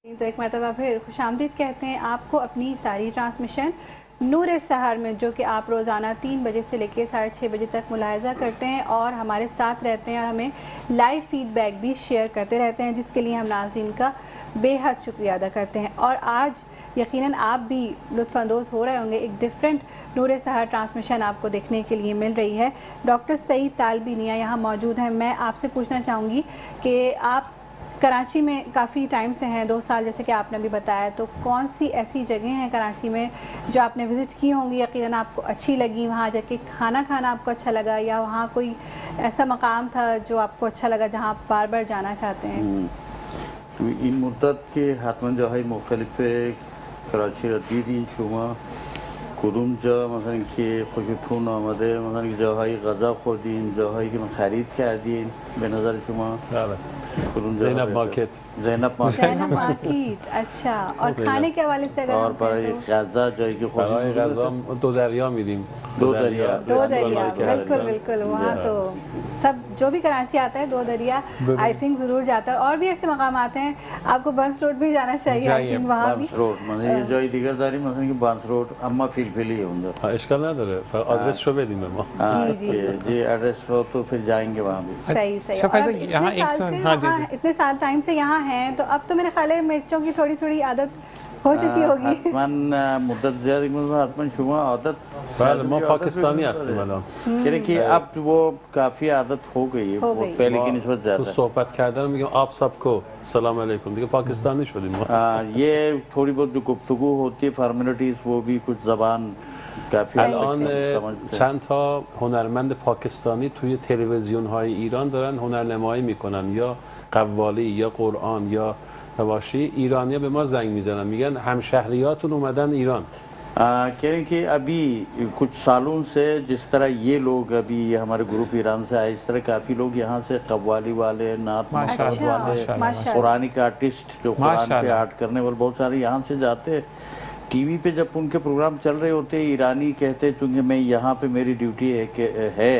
तो एक मरतबा फिर खुशामदीद कहते हैं आपको अपनी सारी ट्रांसमिशन नूर सहर में, जो कि आप रोज़ाना 3 बजे से लेकर 6:30 बजे तक मुलाहिज़ा करते हैं और हमारे साथ रहते हैं और हमें लाइव फीडबैक भी शेयर करते रहते हैं, जिसके लिए हम नाज़रीन का बेहद शुक्रिया अदा करते हैं। और आज यकीनन आप भी लुत्फ़अंदोज़ हो रहे होंगे, एक डिफरेंट नूर सहर ट्रांसमिशन आपको देखने के लिए मिल रही है। डॉक्टर सईद तालबीनिया यहाँ मौजूद हैं। मैं आपसे पूछना चाहूँगी कि आप कराची में काफ़ी टाइम से हैं, 2 साल जैसे कि आपने भी बताया, तो कौन सी ऐसी जगह हैं कराची में जो आपने विज़िट की होंगी, यकीनन आपको अच्छी लगी, वहाँ जाके खाना खाना आपको अच्छा लगा, या वहाँ कोई ऐसा मकाम था जो आपको अच्छा लगा जहाँ आप बार बार जाना चाहते हैं? इन मुद्दत के हातमन जहाँ मुख्तलिफ कराची रदीदी शुमा कुदुम जा मसलन के खुशून आमदे मसलन की जहाँ गज़ा खुर्दीन जहाँ की खरीद कردین به नज़र शुमा ज़ैनब मार्केट। ज़ैनब मार्केट, अच्छा। और खाने के हवाले से अगर और पर गज़ा जहाँ की गज़ा दो दरिया मिलीम, दो दरिया बिल्कुल बिल्कुल, वहाँ तो सब जो भी कराची आता है 2 दरिया आई थिंक ज़रूर जाता है। और भी ऐसे मकाम आते हैं, आपको बंस रोड भी जाना चाहिए, वहाँ भी बंस रोड मतलब ये जो दिगर दारी मतलब कि बंस रोड अम्मा फिलफिली है उधर। इश्काल نداره आदरेस शो بدیم به ما। जी एड्रेस हो तो फिर जाएंगे वहाँ भी। सही सही। यहाँ इतने साल टाइम से यहाँ हैं, तो अब तो मेरे ख्याल है मिर्चों की थोड़ी थोड़ी आदत हो चुकी होगी। हातमन मुद्दत ज़्यादा मतलब हातमन शुमा आदत بله ما پاکستانی هستیم الان، یعنی कि अब वो काफ़ी आदत हो गई है, वो पहले की निस्बत تو ज़्यादा। صحبت کردن میگم आप सबको سلام علیکم دیگه پاکستانی شدیم ما। ये थोड़ी बहुत जो गुफ्तगू होती है फॉर्मेलिटीज़ वो भी कुछ ज़बान काफ़ी الان چند تا هنرمند پاکستانی توی تلویزیون های ایران دارن هنرنمایی میکنن، یا قوالی یا قرآن یا نواشی. ایرانیا به ما زنگ میزنن میگن همشهریاتون اومدن ایران. कह रहे हैं कि अभी कुछ सालों से जिस तरह ये लोग अभी ये हमारे ग्रुप ईरान से आए, इस तरह काफ़ी लोग यहाँ से कव्वाली वाले, नात मोहब्बत वाले, कुरानिक आर्टिस्ट जो कुरान पे आर्ट करने वाले बहुत सारे यहाँ से जाते। टीवी पे जब उनके प्रोग्राम चल रहे होते ईरानी कहते चूँकि मैं यहाँ पे मेरी ड्यूटी है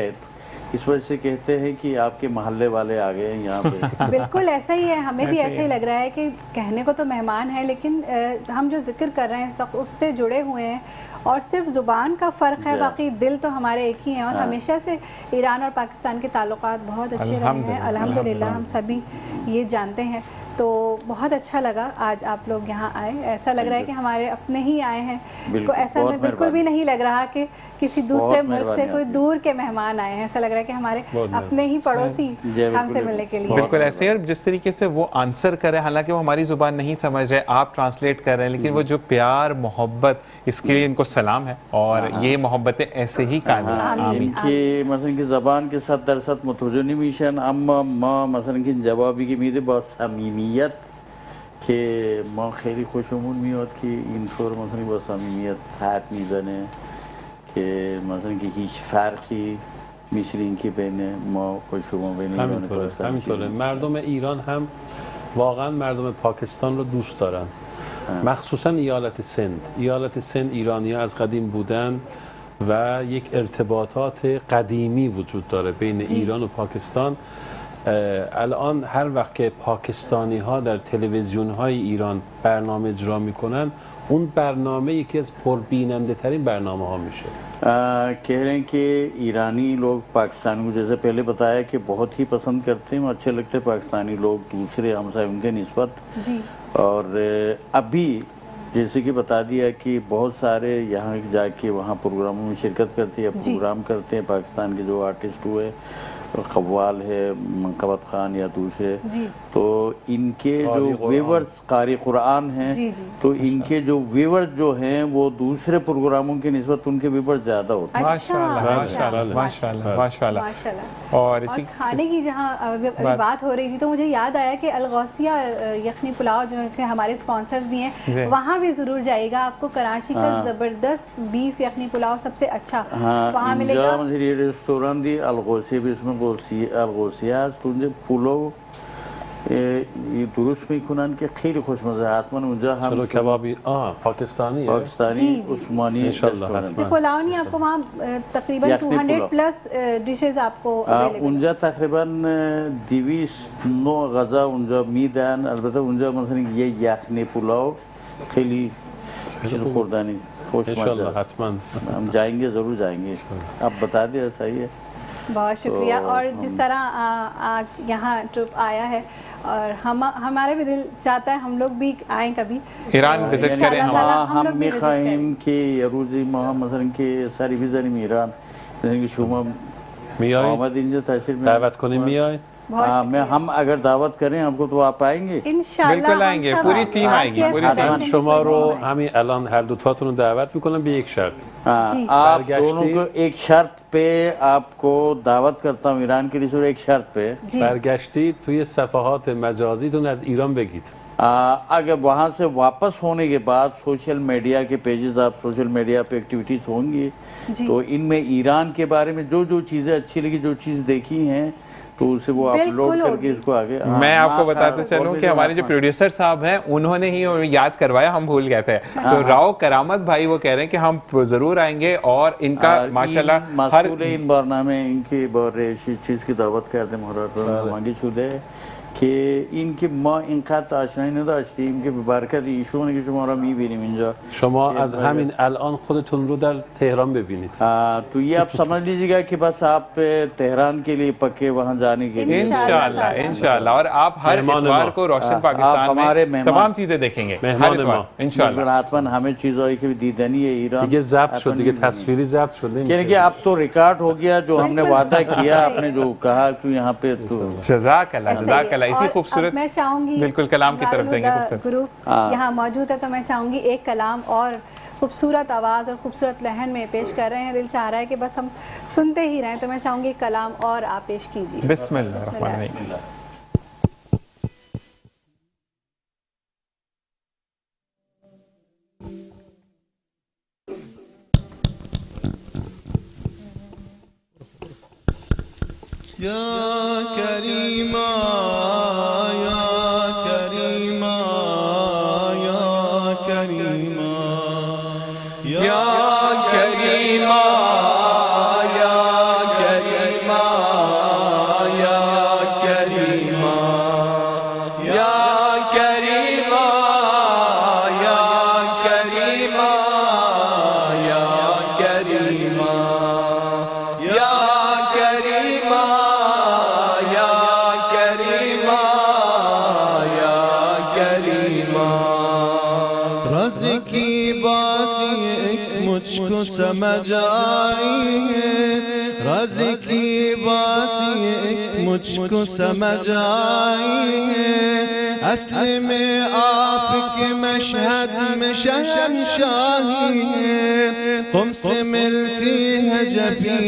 इस वजह से कहते हैं कि आपके मोहल्ले वाले आ गए हैं यहाँ पे। बिल्कुल ऐसा ही है, हमें भी ऐसा ही लग रहा है कि कहने को तो मेहमान है, लेकिन हम जो जिक्र कर रहे हैं इस वक्त उससे जुड़े हुए हैं, और सिर्फ ज़ुबान का फ़र्क है, बाकी दिल तो हमारे एक ही हैं। और हमेशा से ईरान और पाकिस्तान के ताल्लुकात बहुत अच्छे रहे हैं, अल्हम्दुलिल्लाह, हम सभी ये जानते हैं। तो बहुत अच्छा लगा आज आप लोग यहाँ आए, ऐसा लग रहा है कि हमारे अपने ही आए हैं, तो ऐसा बिल्कुल भी नहीं लग रहा कि किसी दूसरे मुल्क से कोई दूर के मेहमान आए हैं, ऐसा लग रहा है कि हमारे अपने ही पड़ोसी हमसे मिलने के लिए। बिल्कुल ऐसे ही, जिस तरीके से वो आंसर कर रहे हैं, हालांकि वो हमारी ज़ुबान नहीं समझ रहे, आप ट्रांसलेट कर रहे हैं, लेकिन वो जो प्यार मोहब्बत, इसके लिए इनको सलाम है और ये मोहब्बतें ऐसे ही कायम रहें। इनकी मसलन की ज़बान के साथ दरसत मुतवज्जो मिशन अम्मा माँ मसलन की जवाबी की मीदे बहुत समीमियत के माँ खैरी खुशुमून मियाद की इनफोर मसलन बहुत समीमियत थाट मीज़ने के मसलन की हिच फ़र्क़ी मिशरिन की बहने माँ खुशुमा बहने همینطوره. مردم ایران هم واقعا مردم پاکستان رو دوست دارن، مخصوصا ایالت سند ایرانی‌ها از قدیم بودن و یک ارتباطات قدیمی وجود داره بین ایران و پاکستان. الان هر وقت که پاکستانی ها در تلویزیون های ایران برنامه اجرا میکنن، اون برنامه یکی از پربیننده ترین برنامه ها میشه. कह रहे हैं कि ईरानी लोग पाकिस्तान को जैसे पहले बताया कि बहुत ही पसंद करते हैं, अच्छे लगते हैं पाकिस्तानी लोग दूसरे हमसाय उनके निस्बत। और अभी जैसे कि बता दिया कि बहुत सारे यहाँ जाके वहाँ प्रोग्रामों में शिरकत करते हैं, प्रोग्राम करते हैं पाकिस्तान के जो आर्टिस्ट हुए, कव्वाल है, मंकबत खान या दूसरे, तो इनके जो व्यूअर्स कारी कुरान हैं, तो इनके जो व्यूअर्स जो हैं वो दूसरे प्रोग्रामों की निस्बत उनके व्यूअर्स ज़्यादा होते हैं। माशाल्लाह। और खाने की जहाँ अभी बात हो रही थी तो मुझे याद आया कि अलगौसिया यखनी पुलाव जो है हमारे स्पॉन्सर्स भी हैं, वहाँ भी ज़रूर जाइएगा, आपको कराची का ज़बरदस्त बीफ यखनी पुलाव सबसे अच्छा वहाँ मिलेगा। रेस्टोरेंट दी अलगौसिया भी इसमें अलगौसिया तुझे पुलाव درست میکنن که خیلی خوشمزه. حتما اونجا هم چلو کبابی پاکستانی ہے پاکستانی جی، جی. عثمانی انشاءاللہ रेस्टोरेंट حتما. पुलाव नहीं आपको वहाँ तकरीबन यखनी 200 पुलाव. प्लस डिशेस आपको available हैं. اونجا تقریبا 200 نوع غذا اونجا میدن. البته اونجا مثلا یه یخنی پلاو خیلی چیز خوردنی خوشمزه انشاءاللہ است. حتما. हम जाएंगे ज़रूर जाएंगे. आप बता दिया सही है. बहुत शुक्रिया. तो और जिस तरह आज यहाँ ट्रिप आया है और हमारे भी दिल चाहता है हम लोग भी आएँ कभी ईरान विजिट یعنی करें हम. हम هم लोग भी میخواهیم که یه روزی ما هم مثلا که سری بزنیم ایران. یعنی که شما میایید آمد اینجا تشریف دعوت کنیم میایید बहुत मैं हम अगर दावत करें हमको तो आप आएंगे. इंशाल्लाह बिल्कुल हम आएंगे, सब पूरी आएंगे. टीम आएगी, आपके पूरी साथ टीम. من आएंगे. شما رو همین الان هر دو تاتون رو دعوت میکنم به یک شرط. जी. आप برگشتی؟ दोनों को एक शर्त पे आपको दावत करता हूँ ईरान के लिए. सिर्फ एक शर्त पे जी. برگشتید توی صفحات مجازیتون از ایران بگید. अगर वहाँ से वापस होने के बाद सोशल मीडिया के पेजेस आप सोशल मीडिया पे एक्टिविटीज होंगी जी. तो इनमें ईरान के बारे में जो जो चीज़ें अच्छी लगी जो चीज़ देखी हैं तो उसे वो अपलोड बिल्कुल करके होगी. इसको आगे मैं आपको बताते चलूं कि हमारे जो प्रोड्यूसर साहब हैं उन्होंने ही हमें याद करवाया, हम भूल गए थे. तो राव करामत भाई वो कह रहे हैं कि हम जरूर आएंगे और इनका माशाल्लाह हर इन बारनामे इनकी बारे चीज़ की दावत करते मांगी छुदे که این که ما اینقدر آشنایی نداشتیم که به برکت ایشونه که شما را میبینیم اینجا. شما از همین الان خودتون رو در تهران ببینید. तो ये आप समझ लीजिएगा कि बस आप तेहरान के लिए पक्के वहाँ जाने के लिए. इंशाल्लाह इंशाल्लाह. और आप हर इतवार को रोशन पाकिस्तान में तमाम चीजें देखेंगे. मेहमान ما इंशाल्लाह. حتما همه چیزایی که دیدنی ہے ایران دیگه ضبط شد دیگه تصویری ضبط شده. یعنی कि अब तो रिकॉर्ड हो गया जो हमने वादा किया आपने जो कहा कि यहाँ पे तो जज़ाकल्लाह. इसी और खूबसूरत अब मैं चाहूंगी बिल्कुल कलाम की तरफ जाएंगे. खूबसूरत ग्रुप यहाँ मौजूद है तो मैं चाहूंगी एक कलाम और खूबसूरत आवाज़ और खूबसूरत लहन में पेश कर रहे हैं. दिल चाह रहा है कि बस हम सुनते ही रहें तो मैं चाहूंगी एक कलाम और आप पेश कीजिए. बिस्मिल्लाह. या करीमा या करीमा या करीमा या करीमा या करीमा या करीमा या करीमा या करीमा या करीमा या करीमा या करीमा या करीमा. रज़ की बात एक मुझको समझ आई है. रज़ की बात एक मुझको समझ आई है. असल में आपके मशहद में शहंशाही है. तुमसे मिलती है जबी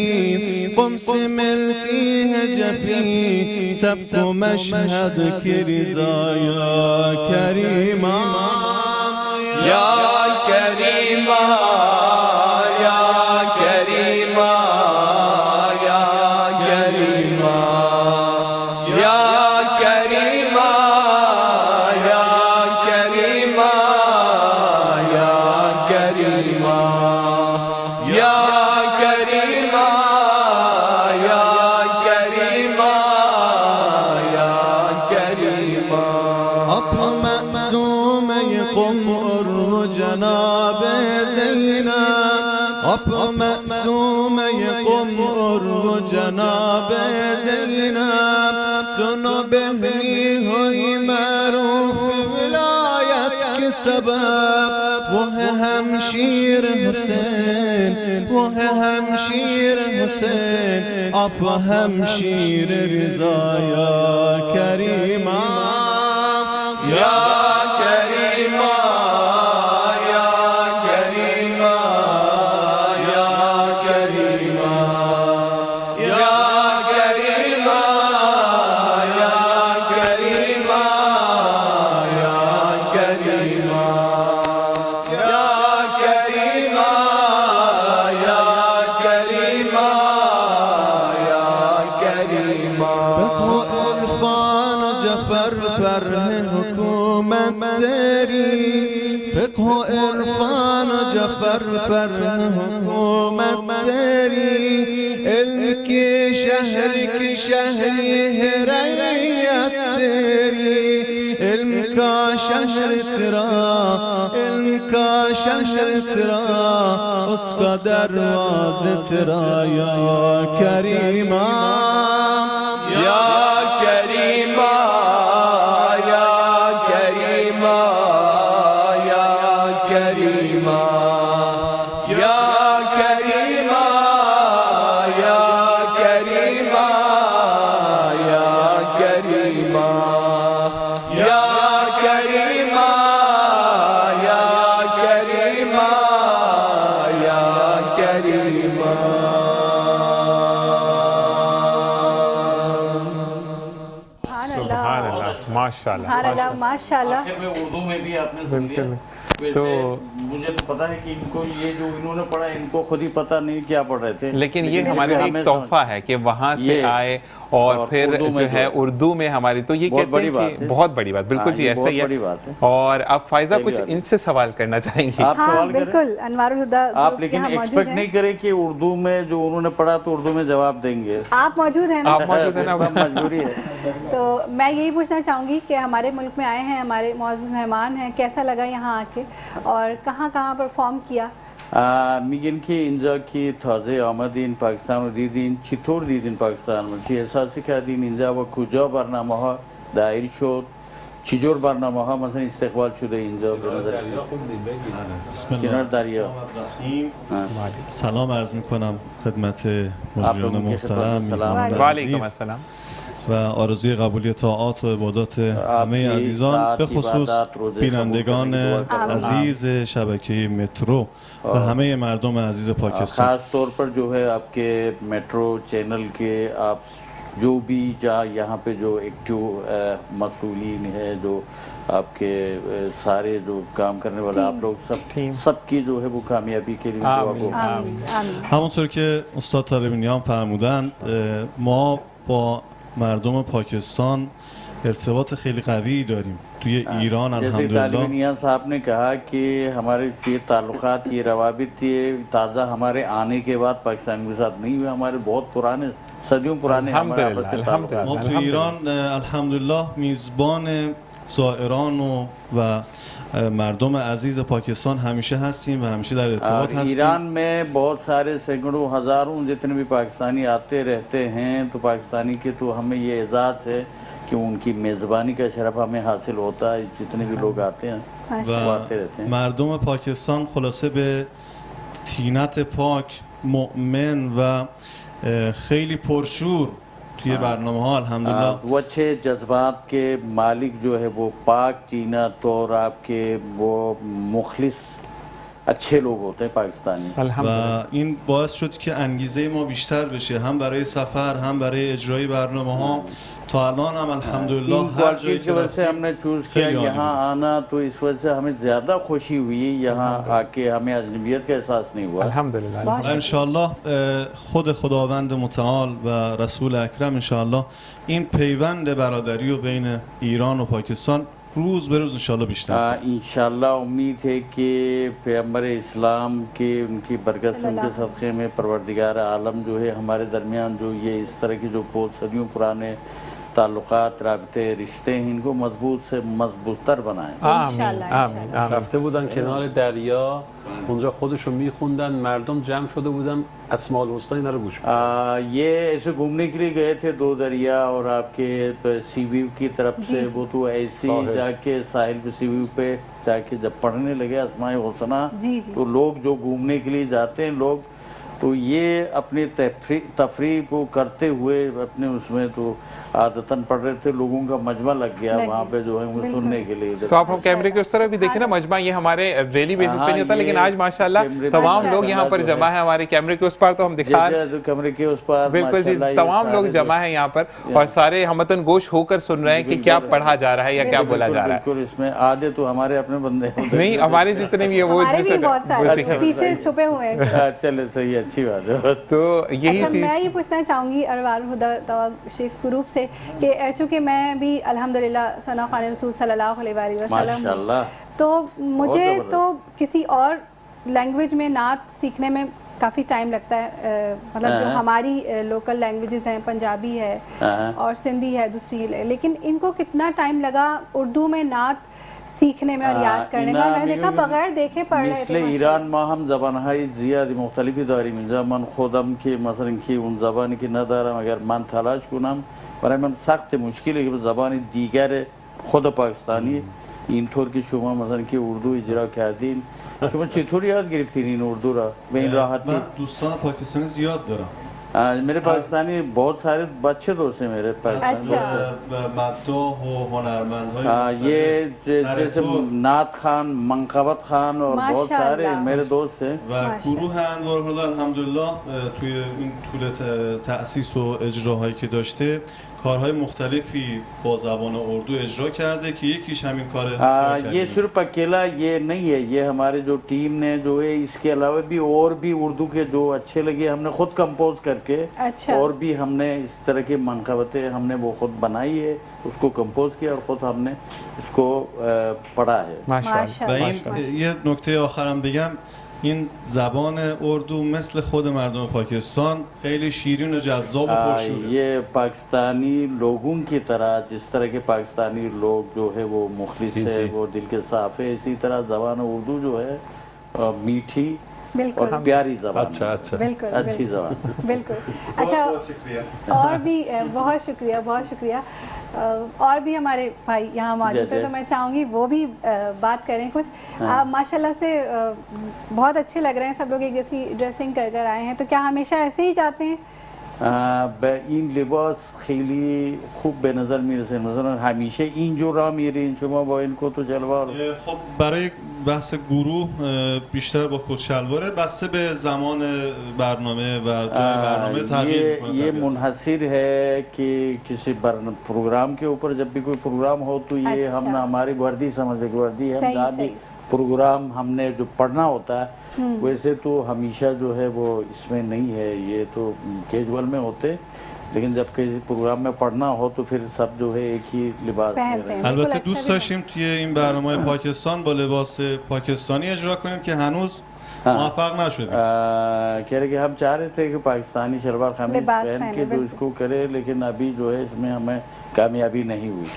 तुमसे मिलती है जबी सबको मशहद की रिज़ा या करीमा या करीमा या करीमा या करीमा या करीमा या करीमा या करीमा या करीमा या करीमा या करीमा. अब मासूम यक़ुम और जनाब ज़ैनब अब मासूम यक़ुम और जनाब ज़ैनब दोनों बहनी हुई मारूफ विलायत के सबब. वो है हमशीर हुसैन वो है हमशीर हुसैन आप हमशीर रिज़ा या करीमा या करीमा या करीमा या करीमा या करीमा या करीमा या करीमा या करीमा या करीमा या करीमा. بخو الفان جفر तेरी फिक़्ह व इरफान जफर पर हुकूमत तेरी इल्म की शहरी है रैयत तेरी इल्म का शहर तेरा इल्म का शहर तेरा उसका दरवाज़ा तेरा या करीमा या करीमा या करीमा या करीमा या करीमा या करीमा या करीमा या करीमा या करीमा या करीमा। सुभान अल्लाह, माशाल्लाह, सुभान माशाल्लाह। आखिर में उर्दू में भी आपने सुन लिया। वैसे तो मुझे तो पता है कि इनको ये जो इन्होंने पढ़ा इनको खुद ही पता नहीं क्या पढ़ रहे थे, लेकिन ये हमारे लिए एक तोहफा है कि वहाँ से आए और फिर जो है उर्दू में हमारी, तो ये कहते हैं कि बहुत बड़ी बात, बिल्कुल जी ऐसा ही है। और अब फायजा कुछ इनसे सवाल करना चाहेंगी? आप सवाल करें। बिल्कुल, अनवारुल हुदा आप लेकिन एक्सपेक्ट नहीं करें कि उर्दू में जो उन्होंने पढ़ा तो उर्दू में जवाब देंगे। आप मौजूद हैं ना? आप मौजूद है ना? मजबूरी है। तो मैं यही पूछना चाहूँगी कि हमारे मुल्क में आए हैं, हमारे मुअज़्ज़ज़ मेहमान हैं, कैसा लगा यहाँ आके और कहाँ कहाँ परफॉर्म किया? میگن که اینجا که تازه آمدین پاکستان رو دیدین، چطور دیدین پاکستان رو؟ چه احساسی کردین اینجا و کجا برنامه ها دایر شد؟ چجور برنامه ها مثلا استقبال شده اینجا به نظر؟ بسم الله کنار دریا. الرحیم. سلام عرض میکنم خدمت مجریان محترم، میهمانان و علیکم عزیز السلام. و آرزوی قبولی طاعات و عبادات همه عزیزان، به خصوص بینندگان عزیز شبکه مترو و همه مردم عزیز پاکستان. खास तौर पर जो है आपके मेट्रो चैनल के आप जो भी यहाँ पे जो एक्टिव मसूलीन है, जो आपके सारे जो काम करने वाले आप लोग सबकी जो है वो कामयाबी के लिए दुआ को همونطور که استاد طالبینیان فرمودند، ما با مردم پاکستان ارتباط خیلی قوی داریم توی ایران. जैसे الحمدلله तालिबानिया साहब ने कहा कि हमारे ये ताल्लुकात, ये रवाबित, ये ताज़ा हमारे आने के बाद पाकिस्तान के साथ नहीं हुए, हमारे बहुत पुराने, सदियों पुराने हमारे आपस के ताल्लुकात। ما تو ایران الحمدلله میزبان زائران و مردم عزیز پاکستان همیشه هستیم و همیشه در ارتباط هستیم. ईरान में बहुत सारे सैकड़ों हजारों जितने भी पाकिस्तानी आते रहते हैं, तो पाकिस्तानी के तो हमें ये एजाज़ है कि उनकी मेज़बानी का शरफ हमें हासिल होता है। जितने भी लोग आते हैं वो आते रहते हैं। مردم پاکستان خلاصه به طینت پاک، مؤمن و خیلی پرشور توی برنامه ها الحمدلله. वो अच्छे जज्बात के मालिक जो है वो पाक चीनत और आपके वो मुखलिस अच्छे लोग होते हैं पाकिस्तानी। و این باعث شد که انگیزه ما بیشتر بشه، هم برای سفر هم برای اجرای برنامه ها. تا الان هم الحمدلله هر جایی که वजह से हमने चूज किया यहाँ आना, तो इस वजह से हमें ज़्यादा खुशी हुई यहाँ आके, हमें अजनबियत का एहसास नहीं हुआ। अल्हम्दुलिल्लाह। انشاءالله خود خداوند متعال و رسول اکرم انشاءالله این پیوند برادری و بین ایران و پاکستان روز به روز इंशाल्लाह بیشتر. इंशाल्लाह उम्मीद है कि पैगंबर इस्लाम के उनकी बरकत से, उनके सदक़े में परवरदिगार आलम जो है हमारे दरमियान जो ये इस तरह की जो बहुत सदियों पुराने ताल्लुकात, राबते, रिश्ते हैं, इनको मजबूत से मजबूतर बनाएं। आमीन। رفته بودن کنار دریا، اونجا خودشو میخوندن، مردم جمع شده بودن اسماء الحسنا اینا رو گوش می‌کردن. ये ऐसे घूमने के लिए गए थे दो दरिया और आपके सीव्यू की तरफ से, वो तो ऐसे ही जाके साहिल पे सीव्यू पे जाके जब पढ़ने लगे अस्माए हुस्ना, तो लोग जो घूमने के लिए जाते हैं लोग, तो ये अपने तफरीह को करते हुए अपने उसमें तो आदतन पढ़ रहे थे, लोगों का मजमा लग गया वहाँ पे जो है वो सुनने के लिए। तो आप हम कैमरे के उस तरफ भी देखें ना, मजमा ये हमारे डेली बेसिस पे नहीं होता, लेकिन आज माशाल्लाह तमाम लोग यहाँ पर जमा है। हमारे कैमरे के उस पार तो हम दिखा कैमरे के उस पार बिल्कुल जी, तमाम लोग जमा है यहाँ पर और सारे हमतन गोश होकर सुन रहे हैं कि क्या पढ़ा जा रहा है या क्या बोला जा रहा है। बिल्कुल, इसमें आधे तो हमारे अपने बंदे नहीं, हमारे जितने भी है वो पीछे छुपे हुए हैं। चले सही है। अच्छी बात है। तो यही अच्छा, चीज मैं ये पूछना चाहूँगी अरवाल हुदा तवा शेख ग्रुप से कि चूँकि मैं भी अल्हम्दुलिल्लाह सना खान रसूल सल्लल्लाहु अलैहि वसल्लम माशाल्लाह। तो मुझे जबरदस्त। तो किसी और लैंग्वेज में नात सीखने में काफ़ी टाइम लगता है, मतलब जो हमारी लोकल लैंग्वेजेस हैं, पंजाबी है और सिंधी है दूसरी है, लेकिन इनको कितना टाइम लगा उर्दू में नात सीखने में और याद करने में? मैंने देखा बगैर देखे पढ़ रहे थे इसलिए ईरान में हम जबान हाई जियाद मुख्तलिफ दारी में जमान खुदम के मसलन की उन जबान की न दारम अगर मन तलाश कुनम برای من سخت مشکلی که زبان دیگر خود پاکستانی اینطور که شما مثلا که اردو اجرا کردین شما چطور یاد گرفتین این اردو را به این راحتی؟ من دوستان پاکستانی زیاد دارم. मेरे पाकिस्तानी बहुत सारे बच्चे दोस्त हैं मेरे पाकिस्तानी मद्दाह و هنرمندهای ये जैसे नात खान, मंकबत खान और बहुत सारे मेरे दोस्त हैं و گروه انوارالهدی الحمدلله توی این طول تأسیس و اجراهایی که داشته کارهای مختلفی با زبان اردو اجرا کرده که یکیش همین کار ये सिर्फ अकेला ये नहीं है, ये हमारे जो टीम ने जो है इसके अलावा भी और भी उर्दू के जो अच्छे लगे हमने खुद कंपोज करके और भी हमने इस तरह की मनकबतें हमने वो खुद बनाई है, उसको कंपोज किया और खुद हमने इसको पढ़ा है। و این یه نکته آخرم بگم این زبان اردو مثل خود مردم پاکستان خیلی شیرین و جذاب و پرشوره. ये पाकिस्तानी लोगों की तरह जिस तरह के पाकिस्तानी लोग जो है वो मुखलिस है, वो दिल के साफ है, इसी तरह जबान उर्दू जो है मीठी और प्यारी जबान। अच्छा बिल्कुल अच्छी जबान। बिल्कुल। अच्छा, और भी बहुत शुक्रिया और भी हमारे भाई यहाँ मौजूद है तो मैं चाहूँगी वो भी बात करें कुछ। माशाल्लाह से बहुत अच्छे लग रहे हैं सब लोग, एक जैसी ड्रेसिंग कर कर आए हैं, तो क्या हमेशा ऐसे ही जाते हैं؟ این لباس خیلی خوب به نظر میرسه، مثلا همیشه اینجور را میرین شما با این کت و شلوار؟ خب برای بحث گروه بیشتر با کت شلواره، بسته به زمان برنامه و جای برنامه تغییر میکنه. ये मुनहसिर है कि किसी प्रोग्राम के ऊपर जब भी कोई प्रोग्राम हो तो ये हम हमारी वर्दी समझते कि वर्दी है, हम जहाँ भी प्रोग्राम हमने जो पढ़ना होता है वैसे तो हमेशा जो है वो इसमें नहीं है, ये तो कैजुअल में होते, लेकिन जब किसी प्रोग्राम में पढ़ना हो तो फिर सब जो है एक ही लिबास में रहें। البته دوست داشتیم توی این برنامه پاکستان با لباس پاکستانی اجرا کنیم که هنوز موفق نشدیم. कह रहे कि हम चाह रहे थे कि पाकिस्तानी शलवार कमीज पहन के जो इसको करे, लेकिन अभी जो है इसमें हमें कामयाबी नहीं हुई।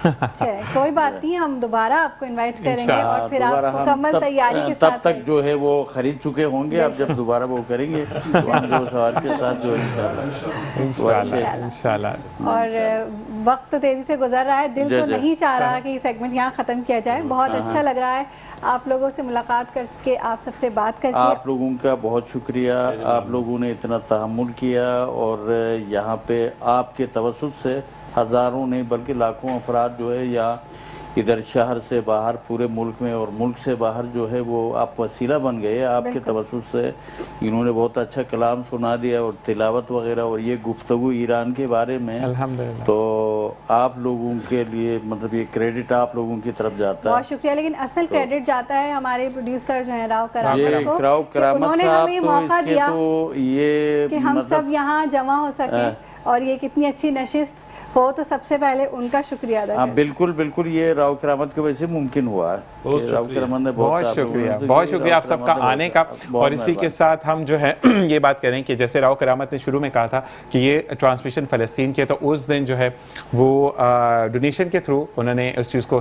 कोई बात नहीं, हम दोबारा आपको इनवाइट करेंगे और फिर आप मुकम्मल तैयारी के साथ तब तक जो है वो खरीद चुके होंगे, अब जब दोबारा वो करेंगे तो हम जो सवाल के साथ जो इंशाल्लाह। और वक्त तेजी से गुजर रहा है, दिल तो नहीं चाह रहा कि सेगमेंट यहाँ खत्म किया जाए, बहुत अच्छा लग रहा है आप लोगों से मुलाकात करके, आप सबसे बात करके। आप लोगों का बहुत शुक्रिया, आप लोगों ने इतना तहम्मुल किया और यहाँ पे आपके तवस्सुत से हज़ारों नहीं बल्कि लाखों अफराद जो है यहाँ इधर शहर से बाहर पूरे मुल्क में और मुल्क से बाहर जो है वो आप वसीला बन गए। आपके तवस्सुत से इन्होंने बहुत अच्छा कलाम सुना दिया और तिलावत वगैरह, और ये गुफ्तगू ईरान के बारे में अल्हम्दुलिल्लाह। तो आप लोगों के लिए मतलब ये क्रेडिट आप लोगों की तरफ जाता है। बहुत शुक्रिया, लेकिन असल क्रेडिट जाता है हमारे प्रोड्यूसर जो है राव करामत को, उन्होंने हमें ये मौका दिया कि हम सब यहाँ जमा हो सके और ये कितनी अच्छी नशिस्त हो, तो सबसे पहले उनका शुक्रिया अदा करें। बिल्कुल बिल्कुल, ये राव करामत की वजह से मुमकिन हुआ है। राव करामत ने बहुत शुक्रिया आप सबका आने का। और इसी के साथ हम जो है ये बात करें कि जैसे राव करामत ने शुरू में कहा था कि ये ट्रांसमिशन फ़लस्तीन के, तो उस दिन जो है वो डोनेशन के थ्रू उन्होंने उस चीज़ को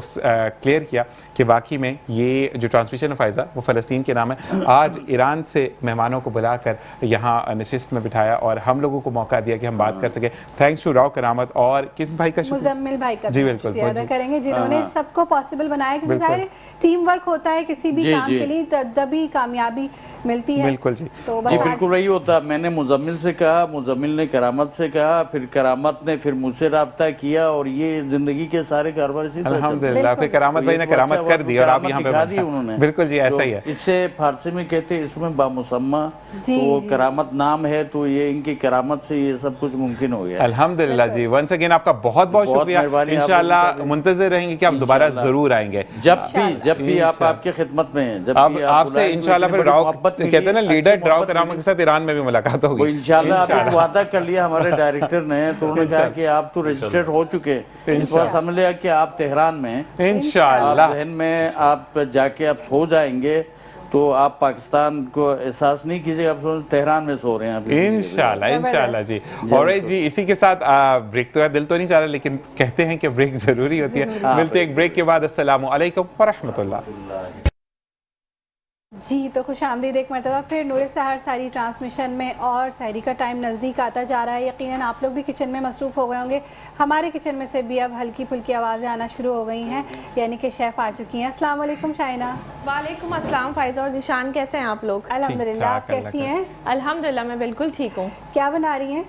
क्लियर किया कि वाकई में ये जो ट्रांसमिशन फ़ायज़ा वो फ़लस्तीन के नाम है। आज ईरान से मेहमानों को बुलाकर यहाँ नशिस्त में बिठाया और हम लोगों को मौका दिया कि हम बात कर सके। थैंक्स टू राव करामत और किस भाई का मुजम्मिल भाई का जी बिल्कुल अदा करेंगे जिन्होंने सबको पॉसिबल बनाया, क्योंकि सारे टीम वर्क होता है किसी भी काम के लिए, तभी कामयाबी मिलती है। बिल्कुल जी, तो जी बिल्कुल वही होता। मैंने मुजम्मिल से कहा, मुजम्मिल ने करामत से कहा, फिर करामत ने फिर मुझसे राब्ता किया और ये जिंदगी के सारे कारोबार इसी तरह अल्हम्दुलिल्लाह। फिर करामत भाई ने करामत कर दी और आप यहाँ पे दिखा दी उन्होंने। बिल्कुल जी, ऐसा ही है। इससे फारसी में कहते हैं इसमें बामुसम्मा, तो वो करामत नाम है, तो ये इनकी करामत से ये सब कुछ मुमकिन हो गया। अल्हम्दुलिल्लाह जी, वंस अगेन आपका बहुत बहुत शुक्रिया। इंशाल्लाह मुंतज़िर रहेंगे कि आप दोबारा जरूर आएंगे जब भी आप आपकी खिदमत में हैं, जब भी आपसे इंशाल्लाह फिर राव मोहब्बत कहते हैं ना लीडर ड्राउ करामा के साथ ईरान में भी मुलाकात वो होगी इंशाल्लाह अभी वादा कर लिया हमारे डायरेक्टर ने, तो उन्होंने कहा कि आप तो रजिस्टर्ड हो चुके, इस बार समझ लिया कि आप तेहरान में इंशाल्लाह जहन में आप जाके आप सो जाएंगे तो आप पाकिस्तान को एहसास नहीं कीजिएगा, आप तेहरान में सो रहे हैं अभी। इंशाल्लाह इंशाल्लाह जी। और जी इसी के साथ ब्रेक तो दिल तो नहीं चाह रहा, लेकिन कहते हैं कि ब्रेक जरूरी होती है। मिलते एक ब्रेक के बाद। अस्सलामु अलैकुम व रहमतुल्लाह। जी तो खुश आमदीद एक मरतबा फिर नूर सहर सारी ट्रांसमिशन में, और सहरी का टाइम नज़दीक आता जा रहा है। यकीनन आप लोग भी किचन में मसरूफ़ हो गए होंगे, हमारे किचन में से भी अब हल्की फुल्की आवाज़ें आना शुरू हो गई हैं, यानी कि शेफ़ आ चुकी हैं। अस्सलाम वालेकुम शाइना। वालेकुम अस्सलाम फ़ाइज़ा और ज़ीशान, कैसे हैं आप लोग? अल्हम्दुलिल्लाह, आप कैसी हैं? अल्हम्दुलिल्लाह मैं बिल्कुल ठीक हूँ। क्या बना रही हैं?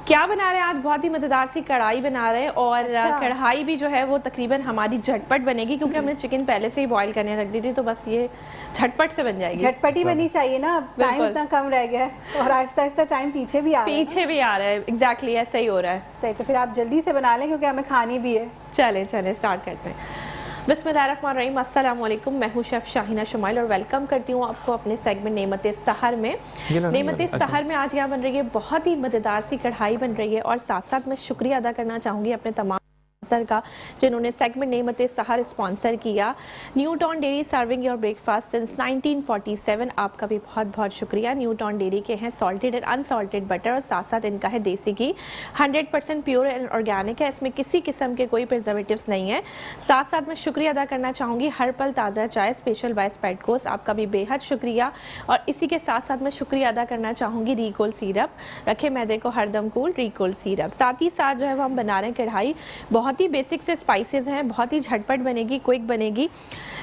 क्या बना रहे हैं आज? बहुत ही मज़ेदार सी कढ़ाई बना रहे हैं, और कढ़ाई भी जो है वो तकरीबन हमारी झटपट बनेगी, क्योंकि हमने चिकन पहले से ही बॉईल करने रख दी थी, तो बस ये झटपट से बन जाएगी। झटपट ही बनी चाहिए ना, टाइम इतना कम रह गया है और आहिस्ता आहिस्ता टाइम पीछे भी आ रहा है। एग्जैक्टली ऐसा ही हो रहा है। सही, तो फिर आप जल्दी से बना लें क्योंकि हमें खानी भी है। चले स्टार्ट करते हैं। बिस्मिल्लाहिर्रहमानिर्रहीम। अस्सलाम वालेकुम, मैं हूँ शेफ़ शाहिना शुमाइल और वेलकम करती हूँ आपको अपने सेगमेंट नेमत सहर में। नेमत सहर में आज यहाँ बन रही है बहुत ही मज़ेदार सी कढ़ाई बन रही है, और साथ साथ मैं शुक्रिया अदा करना चाहूँगी अपने तमाम स्पॉन्सर का जिन्होंने सेगमेंट नेमत सहर स्पॉन्सर किया। Newton dairy serving your breakfast since 1947। आपका भी बहुत बहुत शुक्रिया। न्यूटॉन डेयरी के हैं सॉल्टेड एंड अनसॉल्टेड बटर, और साथ साथ इनका है देसी घी, 100% प्योर एंड ऑर्गेनिक है, इसमें किसी किस्म के कोई प्रिजर्वेटिव्स नहीं है। साथ साथ मैं शुक्रिया अदा करना चाहूँगी हर पल ताज़ा चाय स्पेशल बाय स्पेडकोस, आपका भी बेहद शुक्रिया। और इसी के साथ साथ मैं शुक्रिया अदा करना चाहूँगी रिकोल सिरप, रखे मैदे को हरदम कूल रिकोल सिरप। साथ ही साथ जो है वो हम बना रहे हैं कढ़ाई, बहुत ही बेसिक से स्पाइसेस हैं, बहुत ही झटपट बनेगी, क्विक बनेगी।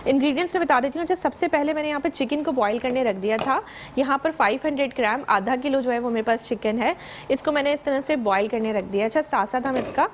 इंग्रेडिएंट्स मैं बता देती हूँ। अच्छा, सबसे पहले मैंने यहाँ पे चिकन को बॉईल करने रख दिया था। यहाँ पर 500 ग्राम, आधा किलो जो है वो मेरे पास चिकन है, इसको मैंने इस तरह से बॉईल करने रख दिया। अच्छा, साथ साथ हम इसका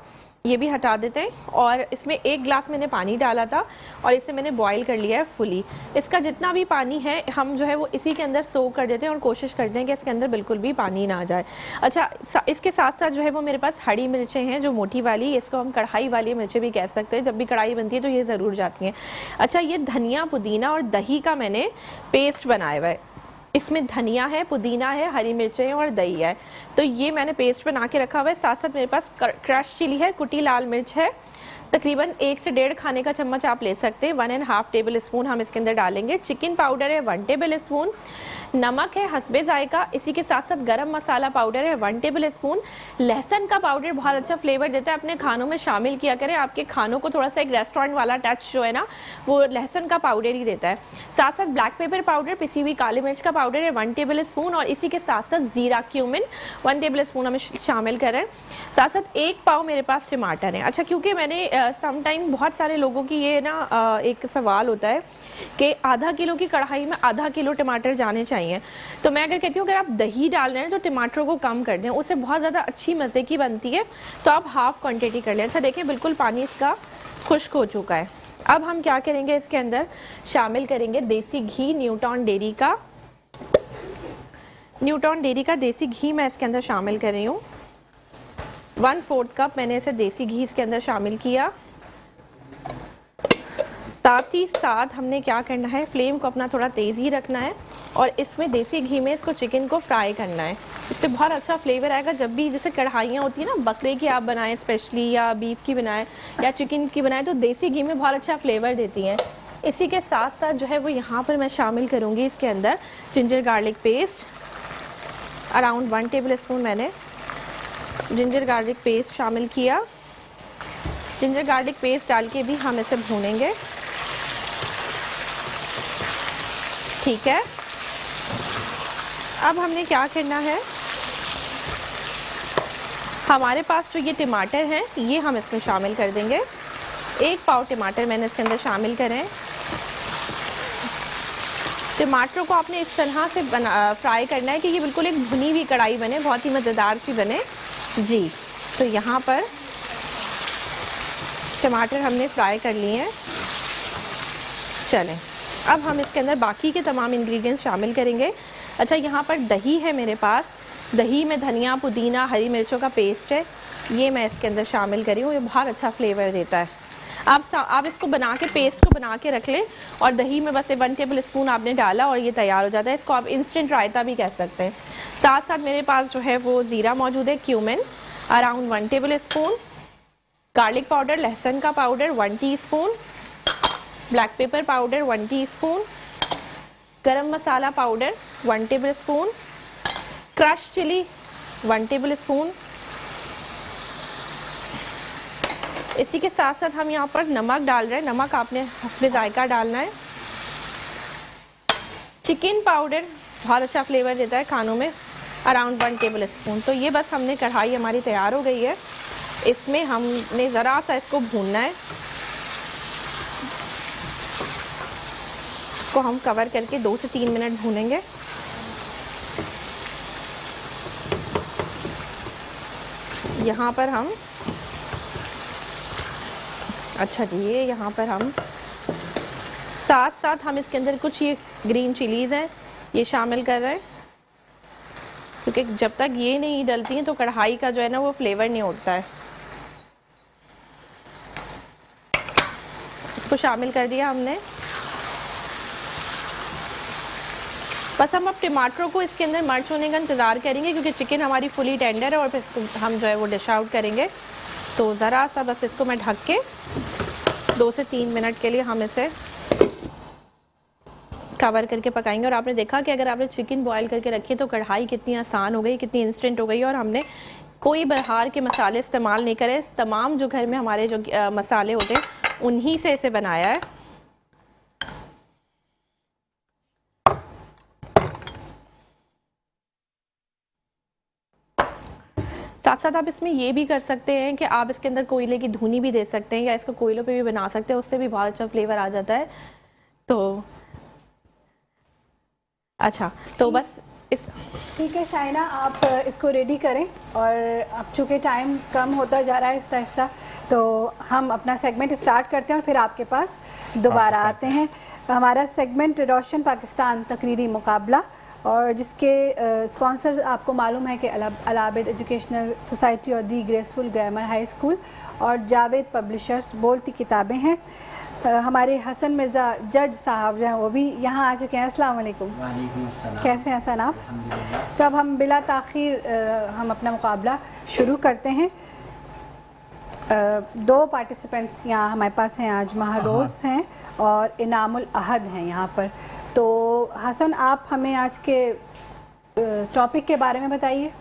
ये भी हटा देते हैं, और इसमें 1 गिलास मैंने पानी डाला था और इसे मैंने बॉईल कर लिया है फुली। इसका जितना भी पानी है हम जो है वो इसी के अंदर सोक कर देते हैं, और कोशिश करते हैं कि इसके अंदर बिल्कुल भी पानी ना आ जाए। अच्छा, इसके साथ साथ जो है वो मेरे पास हरी मिर्चें हैं, जो मोटी वाली, इसको हम कढ़ाई वाली मिर्चें भी कह सकते हैं, जब भी कढ़ाई बनती है तो ये ज़रूर जाती हैं। अच्छा, ये धनिया पुदीना और दही का मैंने पेस्ट बनाया हुआ है। इसमें धनिया है, पुदीना है, हरी मिर्चें हैं और दही है, तो ये मैंने पेस्ट बना के रखा हुआ है। साथ साथ मेरे पास क्रश चिली है, कुटी लाल मिर्च है, तकरीबन 1 से 1.5 खाने का चम्मच आप ले सकते हैं। 1.5 टेबल स्पून हम इसके अंदर डालेंगे। चिकन पाउडर है 1 टेबल स्पून, नमक है हस्बे जायका, इसी के साथ साथ गरम मसाला पाउडर है 1 टेबल स्पून। लहसुन का पाउडर बहुत अच्छा फ्लेवर देता है, अपने खानों में शामिल किया करें, आपके खानों को थोड़ा सा एक रेस्टोरेंट वाला टच जो है ना वो लहसुन का पाउडर ही देता है। साथ साथ ब्लैक पेपर पाउडर, पिसी हुई काली मिर्च का पाउडर है 1 टेबल स्पून, और इसी के साथ साथ जीरा क्यूमिन 1 टेबल स्पून हमें शामिल करें। साथ साथ 1 पाव मेरे पास टमाटर है। अच्छा, क्योंकि मैंने समटाइम बहुत सारे लोगों की ये ना एक सवाल होता है कि आधा किलो की कढ़ाई में आधा किलो टमाटर जाने चाहिए, तो मैं अगर कहती हूँ अगर आप दही डाल रहे हैं तो टमाटरों को कम कर दें, उससे बहुत ज़्यादा अच्छी मज़े की बनती है, तो आप हाफ क्वांटिटी कर लें। अच्छा देखिए, बिल्कुल पानी इसका खुश्क हो चुका है। अब हम क्या करेंगे, इसके अंदर शामिल करेंगे देसी घी, न्यूटॉन डेयरी का देसी घी मैं इसके अंदर शामिल कर रही हूँ। 1/4 कप मैंने इसे देसी घी इसके अंदर शामिल किया। साथ ही साथ हमने क्या करना है, फ्लेम को अपना थोड़ा तेज़ ही रखना है, और इसमें देसी घी में इसको चिकन को फ्राई करना है। इससे बहुत अच्छा फ्लेवर आएगा। जब भी जैसे कढ़ाइयाँ होती है ना, बकरे की आप बनाएं स्पेशली, या बीफ की बनाएं या चिकन की बनाएं, तो देसी घी में बहुत अच्छा फ्लेवर देती हैं। इसी के साथ साथ जो है वो यहाँ पर मैं शामिल करूँगी इसके अंदर ginger garlic paste, around 1 table spoon मैंने जिंजर गार्लिक पेस्ट शामिल किया। जिंजर गार्लिक पेस्ट डाल के भी हम इसे भूनेंगे, ठीक है। अब हमने क्या करना है, हमारे पास जो ये टमाटर हैं ये हम इसमें शामिल कर देंगे। 1 पाव टमाटर मैंने इसके अंदर शामिल करें। टमाटरों को आपने इस तरह से फ्राई करना है कि ये बिल्कुल एक भुनी हुई कढ़ाई बने, बहुत ही मज़ेदार सी बने जी। तो यहाँ पर टमाटर हमने फ्राई कर लिए हैं। चलें, अब हम इसके अंदर बाकी के तमाम इंग्रेडिएंट्स शामिल करेंगे। अच्छा, यहाँ पर दही है मेरे पास, दही में धनिया, पुदीना, हरी मिर्चों का पेस्ट है, ये मैं इसके अंदर शामिल करी हूँ, ये बहुत अच्छा फ्लेवर देता है। आप इसको बना के पेस्ट को बना के रख लें और दही में बस 1 टेबल स्पून आपने डाला और ये तैयार हो जाता है। इसको आप इंस्टेंट रायता भी कह सकते हैं। साथ साथ मेरे पास जो है वो ज़ीरा मौजूद है, cumin around 1 tablespoon, garlic powder लहसुन का powder 1 teaspoon, black pepper powder 1 teaspoon, garam masala powder 1 tablespoon, crush chilli 1 tablespoon. इसी के साथ साथ हम यहाँ पर नमक डाल रहे हैं, नमक आपने हस्बे जायका डालना है। चिकन पाउडर बहुत अच्छा फ्लेवर देता है खानों में, अराउंड 1 टेबल स्पून। तो ये बस हमने कढ़ाई हमारी तैयार हो गई है, इसमें हमने ज़रा सा इसको भूनना है। इसको हम कवर करके 2 से 3 मिनट भूनेंगे। यहाँ पर हम अच्छा जी, ये यहाँ पर हम साथ साथ हम इसके अंदर कुछ ये ग्रीन चिलीज़ हैं ये शामिल कर रहे हैं, क्योंकि जब तक ये नहीं डलती हैं तो कढ़ाई का जो है ना वो फ्लेवर नहीं उठता है। इसको शामिल कर दिया हमने। बस हम अब टमाटरों को इसके अंदर मर्च होने का इंतज़ार करेंगे, क्योंकि चिकन हमारी फुली टेंडर है और फिर इसको हम जो है वो डिश आउट करेंगे। तो ज़रा सा बस इसको मैं ढक के 2 से 3 मिनट के लिए हम इसे कवर करके पकाएंगे। और आपने देखा कि अगर आपने चिकन बॉईल करके रखी तो कढ़ाई कितनी आसान हो गई, कितनी इंस्टेंट हो गई, और हमने कोई बाहर के मसाले इस्तेमाल नहीं करे। तमाम जो घर में हमारे जो मसाले होते हैं उन्हीं से इसे बनाया है। साथ साथ आप इसमें ये भी कर सकते हैं कि आप इसके अंदर कोयले की धुनी भी दे सकते हैं, या इसको कोयलों पे भी बना सकते हैं, उससे भी बहुत अच्छा फ्लेवर आ जाता है। तो अच्छा, तो बस इस ठीक है शाइना, आप इसको रेडी करें। और अब चूँकि टाइम कम होता जा रहा है आहिस्ता आहिस्ता, तो हम अपना सेगमेंट स्टार्ट करते हैं और फिर आपके पास दोबारा आते हैं। हमारा सेगमेंट रोशन पाकिस्तान तकरीरी मुकाबला, और जिसके स्पॉन्सर आपको मालूम है कि अलाबिद एजुकेशनल सोसाइटी और दी ग्रेसफुल ग्रामर हाई स्कूल और जावेद पब्लिशर्स बोलती किताबें हैं। हमारे हसन मिर्ज़ा जज साहब जो हैं वो भी यहाँ आ चुके हैं। अस्सलाम वालेकुम। कैसे हैं हसन आप? तो अब हम बिला ताख़ीर हम अपना मुकाबला शुरू करते हैं। 2 पार्टिसिपेंट्स यहाँ हमारे पास हैं आज, महरोज़ हैं और इनामुल अहद हैं यहाँ पर। तो हसन, आप हमें आज के टॉपिक के बारे में बताइए।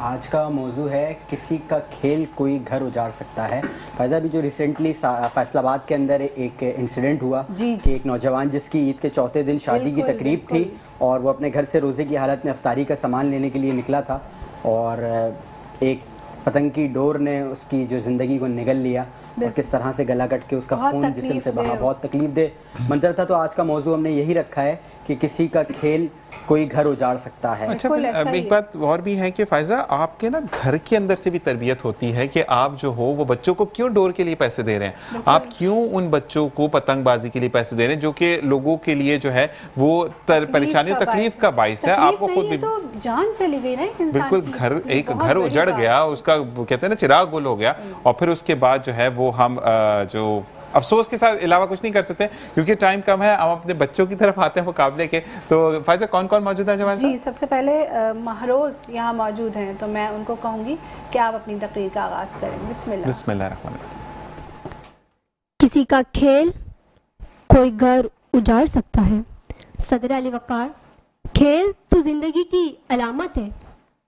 आज का मौजू है किसी का खेल कोई घर उजाड़ सकता है। फ़ायदा भी जो रिसेंटली फैसलाबाद के अंदर एक इंसिडेंट हुआ कि एक नौजवान जिसकी ईद के चौथे दिन शादी की तकरीब थी और वो अपने घर से रोज़े की हालत में अफ्तारी का सामान लेने के लिए निकला था, और एक पतंग की डोर ने उसकी जो ज़िंदगी को निगल लिया और किस तरह से गला कट के उसका खून जिस्म से बहा। बहुत तकलीफ दे मंजर था। तो आज का मौजू हमने यही रखा है कि किसी का खेल कोई घर उजाड़ सकता है। अच्छा, एक बात और भी है कि फायजा, आपके ना घर के अंदर से भी तरबियत होती है कि आप जो हो वो बच्चों को क्यों डोर के लिए पैसे दे रहे हैं, आप क्यों उन बच्चों को पतंगबाजी के लिए पैसे दे रहे हैं, जो कि लोगों के लिए जो है वो परेशानी और तकलीफ का बाइस है। आपको खुद भी तो जान चली गई ना बिल्कुल, घर उजड़ गया, उसका कहते हैं ना चिराग गुल हो गया, और फिर उसके बाद जो है वो हम जो अफसोस के साथ अलावा कुछ नहीं कर सकते क्योंकि टाइम कम है। हम अपने बच्चों की तरफ आते हैं मुकाबले के। तो फायजा, कौन कौन मौजूद है हमारे साथ? जी, सबसे पहले महरोज़ यहाँ मौजूद हैं, तो मैं उनको कहूँगी कि आप अपनी तकरीर का आगाज़ करें। बिस्मिल्लाह। बिस्मिल्लाह। किसी का खेल कोई घर उजाड़ सकता है। सदर अली वक़ार, खेल तो जिंदगी की अलामत है,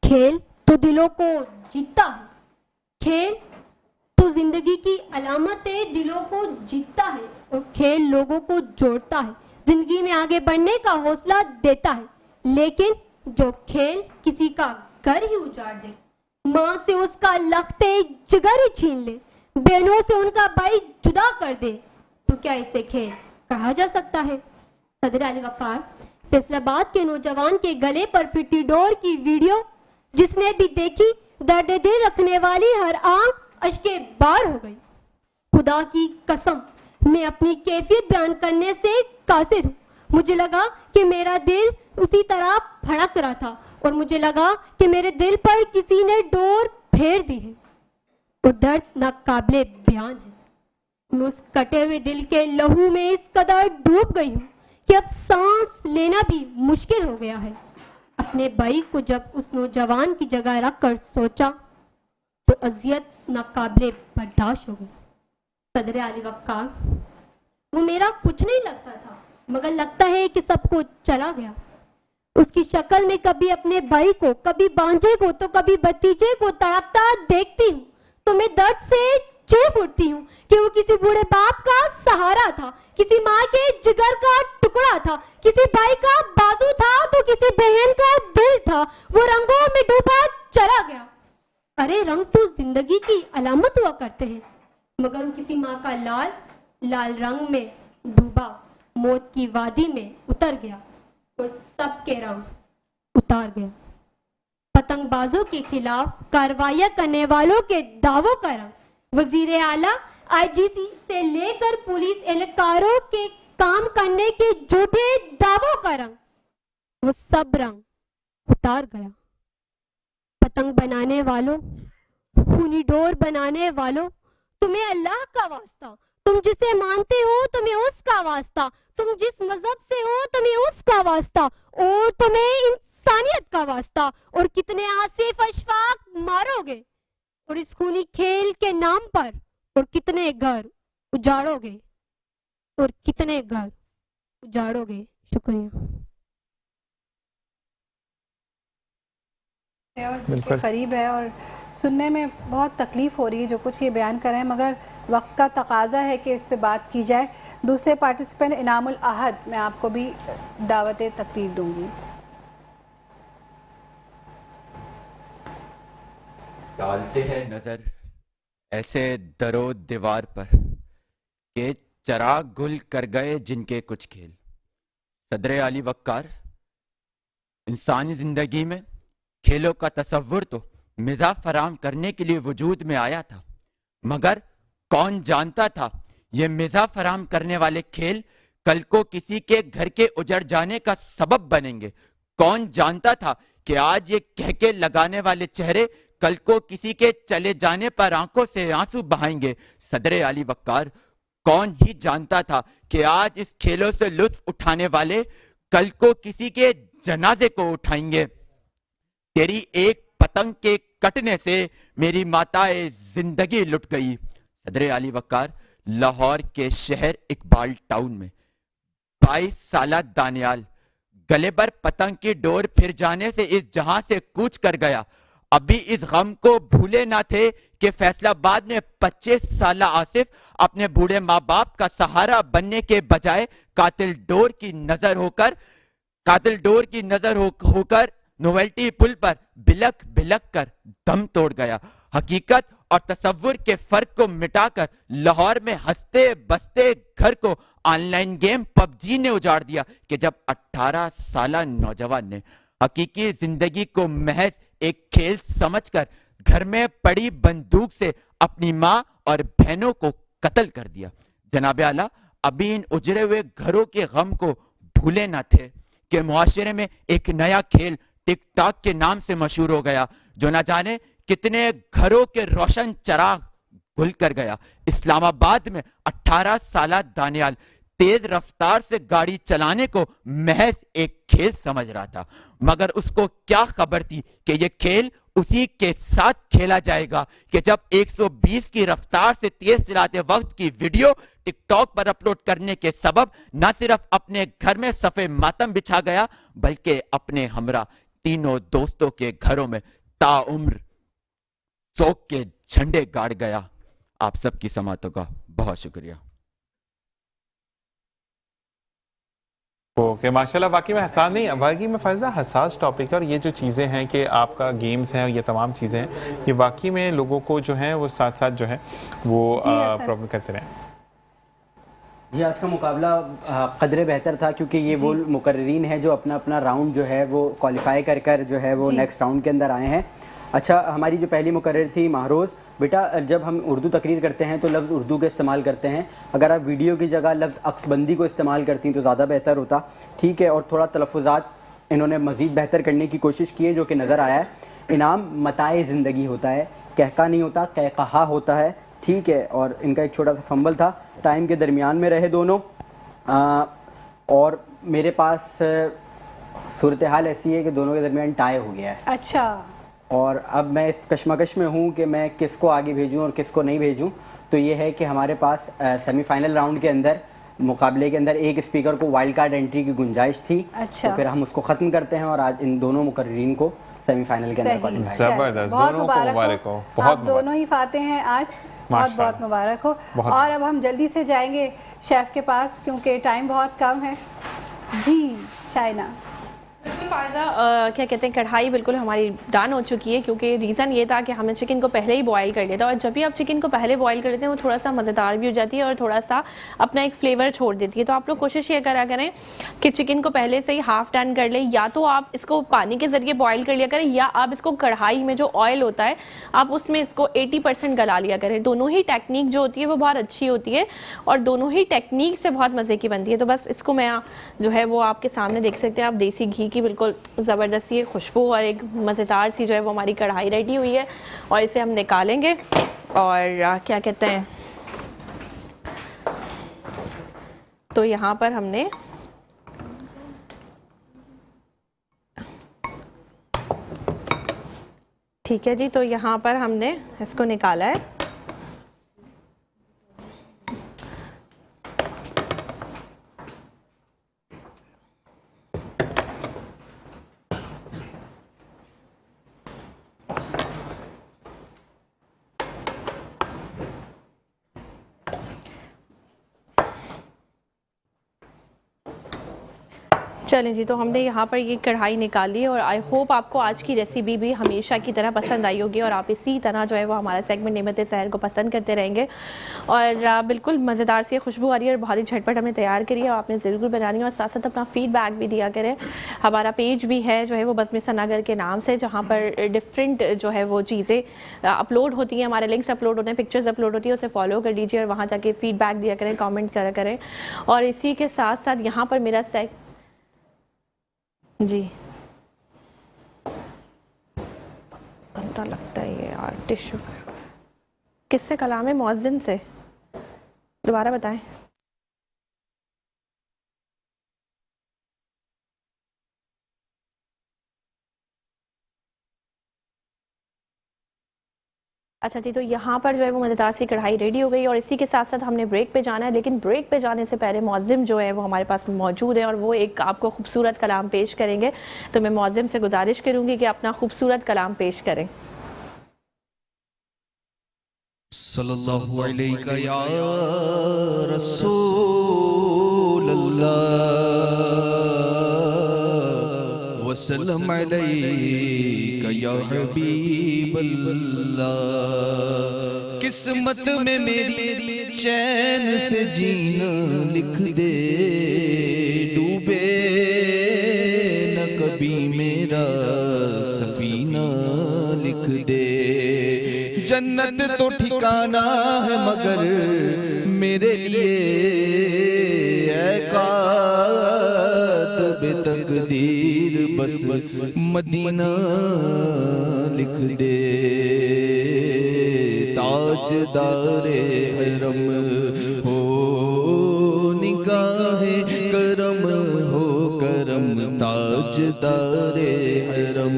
खेल तो दिलों को जीतता है, खेल तो जिंदगी की अलामत है, दिलों को जीतता है, और खेल लोगों को जोड़ता है, जिंदगी में आगे बढ़ने का हौसला देता है। लेकिन जो खेल किसी का घर ही उजाड़ दे, माँ से उसका लख्ते जिगर ही छीन ले, बहनों से उनका भाई जुदा कर दे, तो क्या इसे खेल कहा जा सकता है? सदर अली वक़ार, फैसलाबाद के नौजवान के गले पर फिरती डोर की वीडियो जिसने भी देखी, दर्द दिल रखने वाली हर आंख अश्के बार हो गई। खुदा की कसम, मैं अपनी कैफियत बयान करने से कासिर हूँ। मुझे लगा कि मेरा दिल उसी तरह फड़क रहा था, और मुझे लगा कि मेरे दिल पर किसी ने डोर फेर दी है, और दर्द नाकाबिले बयान है। मैं उस कटे हुए दिल के लहू में इस कदर डूब गई हूँ कि अब सांस लेना भी मुश्किल हो गया है। अपने भाई को जब उस नौजवान की जगह रखकर सोचा तो अजियत नाकाबिले बर्दाश्त हो गई। सदर अली वक्कार, वो मेरा कुछ नहीं लगता था, मगर लगता है कि सब कुछ चला गया। उसकी शक्ल में कभी अपने भाई को, कभी भांजे को, तो कभी भतीजे को तड़पता देखती हूँ तो मैं दर्द से चीख उठती हूँ कि वो किसी बूढ़े बाप का सहारा था, किसी माँ के जिगर का टुकड़ा था, किसी भाई का बाजू था तो किसी बहन का दिल था। वो रंगों में डूबा चला गया। अरे रंग तो जिंदगी की अलामत हुआ करते हैं, मगर वो किसी माँ का लाल लाल रंग में डूबा मौत की वादी में उतर गया और सबके रंग उतार गया। पतंगबाजों के खिलाफ कार्रवाई करने वालों के दावों का रंग, वजीर आला आईजीसी से लेकर पुलिस एहलकारों के काम करने के झूठे दावों का रंग, वो सब रंग उतार गया। पतंग बनाने वालों, खूनी डोर बनाने वालों, तुम्हें अल्लाह का वास्ता, तुम जिसे मानते हो तुम्हें उसका वास्ता, तुम जिस मजहब से हो तुम्हें उसका वास्ता, और तुम्हें इंसानियत का वास्ता। और कितने आसिफ अशफाक मारोगे और इस खूनी खेल के नाम पर, और कितने घर उजाड़ोगे, और कितने घर उजाड़ोगे। शुक्रिया। और बिल्कुल करीब है और सुनने में बहुत तकलीफ हो रही है जो कुछ ये बयान कर रहे हैं, मगर वक्त का तकाजा है कि इस पे बात की जाए। दूसरे पार्टिसिपेंट इनामुल अहद, मैं आपको भी दावत तकरीर दूंगी। डालते हैं नजर ऐसे दरो दीवार पर के चराग गुल कर गए जिनके कुछ खेल। सदर अली वक्कार, इंसानी जिंदगी में खेलों का तस्वुर तो मिज़ा फराम करने के लिए वजूद में आया था, मगर कौन जानता था ये मिज़ा फराम करने वाले खेल कल को किसी के घर के उजड़ जाने का सबब बनेंगे। कौन जानता था कि आज ये कहके लगाने वाले चेहरे कल को किसी के चले जाने पर आंखों से आंसू बहाएंगे। सदर अली वक्कार, कौन ही जानता था कि आज इस खेलों से लुत्फ उठाने वाले कल को किसी के जनाजे को उठाएंगे। तेरी एक पतंग के कटने से मेरी माताए जिंदगी लुट गई। सदर अली वक्कार, लाहौर के शहर इकबाल टाउन में 22 साला दानियाल गले पर पतंग की डोर फिर जाने से इस जहां से कूच कर गया। अभी इस गम को भूले ना थे कि फैसलाबाद में 25 साला आसिफ अपने बूढ़े माँ बाप का सहारा बनने के बजाय कातिल डोर की नजर होकर नोवेल्टी पुल पर बिलक बिलक कर दम तोड़ गया। हकीकत और तस्वुर के फर्क को मिटाकर लाहौर में हंसते बसते घर को ऑनलाइन गेम पबजी ने उजाड़ दिया कि जब 18 साला नौजवान ने हकीकी जिंदगी को महज एक खेल समझकर घर में पड़ी बंदूक से अपनी माँ और बहनों को कत्ल कर दिया। जनाब आला, अभी इन उजड़े हुए घरों के गम को भूले न थे कि मुआशरे में एक नया खेल टिकटॉक के नाम से मशहूर हो गया, जो न जाने कितने घरों के रोशन चराग गुल कर गया। इस्लामाबाद में 18 साला दानियाल तेज रफ्तार से गाड़ी चलाने को महज एक खेल समझ रहा था, मगर उसको क्या खबर थी कि यह खेल उसी के साथ खेला जाएगा कि जब 120 की रफ्तार से तेज चलाते वक्त की वीडियो टिकटॉक पर अपलोड करने के सबब न सिर्फ अपने घर में सफे मातम बिछा गया, बल्कि अपने हमरा तीनों दोस्तों के घरों में ताउम्र शोक के झंडे गाड़ गया। आप सबकी समातों का बहुत शुक्रिया। ओके, माशाल्लाह, वाकई में हसास नहीं, वाकई में फैज़ा हसास टॉपिक है। और ये जो चीज़ें हैं कि आपका गेम्स हैं, ये तमाम चीज़ें हैं, ये वाकई में लोगों को जो है वो साथ साथ जो है वो प्रॉब्लम करते रहें। जी, आज का मुकाबला कदरे बेहतर था क्योंकि ये वो मुकर्रीन हैं जो अपना अपना राउंड जो है वो क्वालिफाई कर कर जो है वो नेक्स्ट राउंड के अंदर आए हैं। अच्छा, हमारी जो पहली मुकर्रर थी महरोज़, बेटा जब हम उर्दू तकरीर करते हैं तो लफ्ज़ उर्दू का इस्तेमाल करते हैं, अगर आप वीडियो की जगह लफ्ज़ अक्सबंदी को इस्तेमाल करती तो ज़्यादा बेहतर होता। ठीक है, और थोड़ा तलफ़ुज़ात इन्होंने मज़ीद बेहतर करने की कोशिश की है, जो कि नज़र आया है। इनाम मताए ज़िंदगी होता है, कहका नहीं होता, कहकहा होता है। ठीक है, और इनका एक छोटा सा फंबल था, टाइम के दरमियान में रहे दोनों। और मेरे पास सूरत हाल ऐसी है कि दोनों के दरमियान टाई हो गया है। अच्छा। और अब मैं इस कश्मकश में हूँ कि मैं किसको आगे भेजूँ और किसको नहीं भेजूँ। तो ये है कि हमारे पास सेमीफाइनल राउंड के अंदर, मुकाबले के अंदर एक स्पीकर को वाइल्ड कार्ड एंट्री की गुंजाइश थी। अच्छा। तो फिर हम उसको ख़त्म करते हैं और आज इन दोनों मुकर्रीन को सेमीफाइनल के अंदर क्वालीफाई। जबरदस्त, दोनों को मुबारक हो, बहुत दोनों ही फाते हैं आज, बहुत बहुत मुबारक हो। और अब हम जल्दी से जाएंगे शेफ के पास क्योंकि टाइम बहुत कम है। जी शाइना। क्या कहते हैं, कढ़ाई बिल्कुल हमारी डन हो चुकी है, क्योंकि रीज़न ये था कि हमने चिकन को पहले ही बॉईल कर लिया था, और जब भी आप चिकन को पहले बॉईल कर लेते हैं वो थोड़ा सा मज़ेदार भी हो जाती है और थोड़ा सा अपना एक फ्लेवर छोड़ देती है। तो आप लोग कोशिश ये करा करें कि चिकन को पहले से ही हाफ डन कर लें, या तो आप इसको पानी के ज़रिए बॉईल कर लिया करें, या आप इसको कढ़ाई में जो ऑयल होता है आप उसमें इसको 80% गला लिया करें। दोनों ही टेक्निक जो होती है वो बहुत अच्छी होती है और दोनों ही टेक्निक से बहुत मज़े की बनती है। तो बस इसको मैं जो है वो आपके सामने देख सकते हैं आप, देसी घी की बिल्कुल ज़बरदस्त ये खुशबू और एक मज़ेदार सी जो है वो हमारी कढ़ाई रेडी हुई है, और इसे हम निकालेंगे। और क्या कहते हैं, तो यहाँ पर हमने ठीक है जी, तो यहाँ पर हमने इसको निकाला है। चलें जी, तो हमने यहाँ पर ये कढ़ाई निकाली और आई होप आपको आज की रेसिपी भी हमेशा की तरह पसंद आई होगी और आप इसी तरह जो है वो हमारा सेगमेंट नेमत सहर को पसंद करते रहेंगे। और बिल्कुल मज़ेदार सी खुशबू आ रही है और बहुत ही झटपट हमने तैयार करी है, और आपने ज़रूर बनानी है और साथ साथ अपना फीडबैक भी दिया करें। हमारा पेज भी है जो है वो बज़्म सनागर के नाम से, जहाँ पर डिफरेंट जो है वो चीज़ें अपलोड होती हैं, हमारे लिंक्स अपलोड होते हैं, पिक्चर्स अपलोड होती है, उसे फॉलो कर लीजिए और वहाँ जाके फीडबैक दिया करें, कॉमेंट करा करें। और इसी के साथ साथ यहाँ पर मेरा जी गंदा लगता है ये यार, टिश्यू किससे कलाम है, मुअज्जिन से, दोबारा बताएं। अच्छा जी, तो यहाँ पर जो है वो मज़ेदार सी कढ़ाई रेडी हो गई और इसी के साथ साथ हमने ब्रेक पे जाना है, लेकिन ब्रेक पे जाने से पहले मुअज्जिम जो है वो हमारे पास मौजूद है और वो एक आपको खूबसूरत कलाम पेश करेंगे। तो मैं मुअज्जिम से गुजारिश करूँगी कि अपना खूबसूरत कलाम पेश करें। सल्लल्लाहु अलैहि या रसूल अल्लाह वसल्लम अलैका या हबीब अल्लाह। किस्मत में मेरी चैन से जीना लिख दे, डूबे न कभी मेरा सफीना लिख दे। जन्नत तो ठिकाना है मगर मेरे लिए कातिब तकदीर बस मदीना लिख दे। ताजदारे हरम हो निगाहे करम हो करम, ताजदारे हरम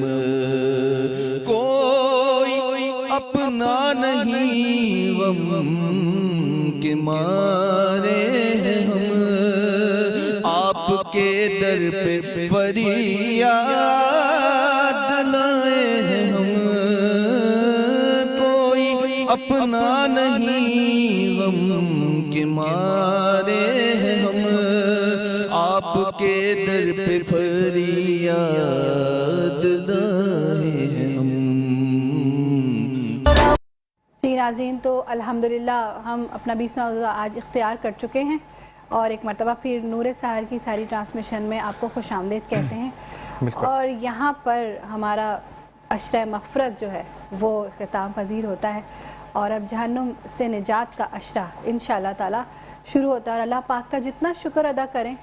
अपना नहीं गम के मारे हैं हम, आपके दर पे फरियाद लाए हैं हम। कोई अपना नहीं गम के मारे हैं हम, आपके दर पे फरियाद लाए हैं हम। जी नाज़रीन, तो अल्हम्दुलिल्लाह हम अपना 20वां रोज़ा आज इख्तियार कर चुके हैं और एक मरतबा फिर नूर सहर की सारी ट्रांसमिशन में आपको खुशामदीद कहते हैं। और यहाँ पर हमारा अशरा मग़फ़िरत जो है वो ख़िताम पज़ीर होता है और अब जहन्नुम से निजात का अशरा इंशाअल्लाह ताला शुरू होता है। और अल्लाह पाक का जितना शुक्र अदा करें,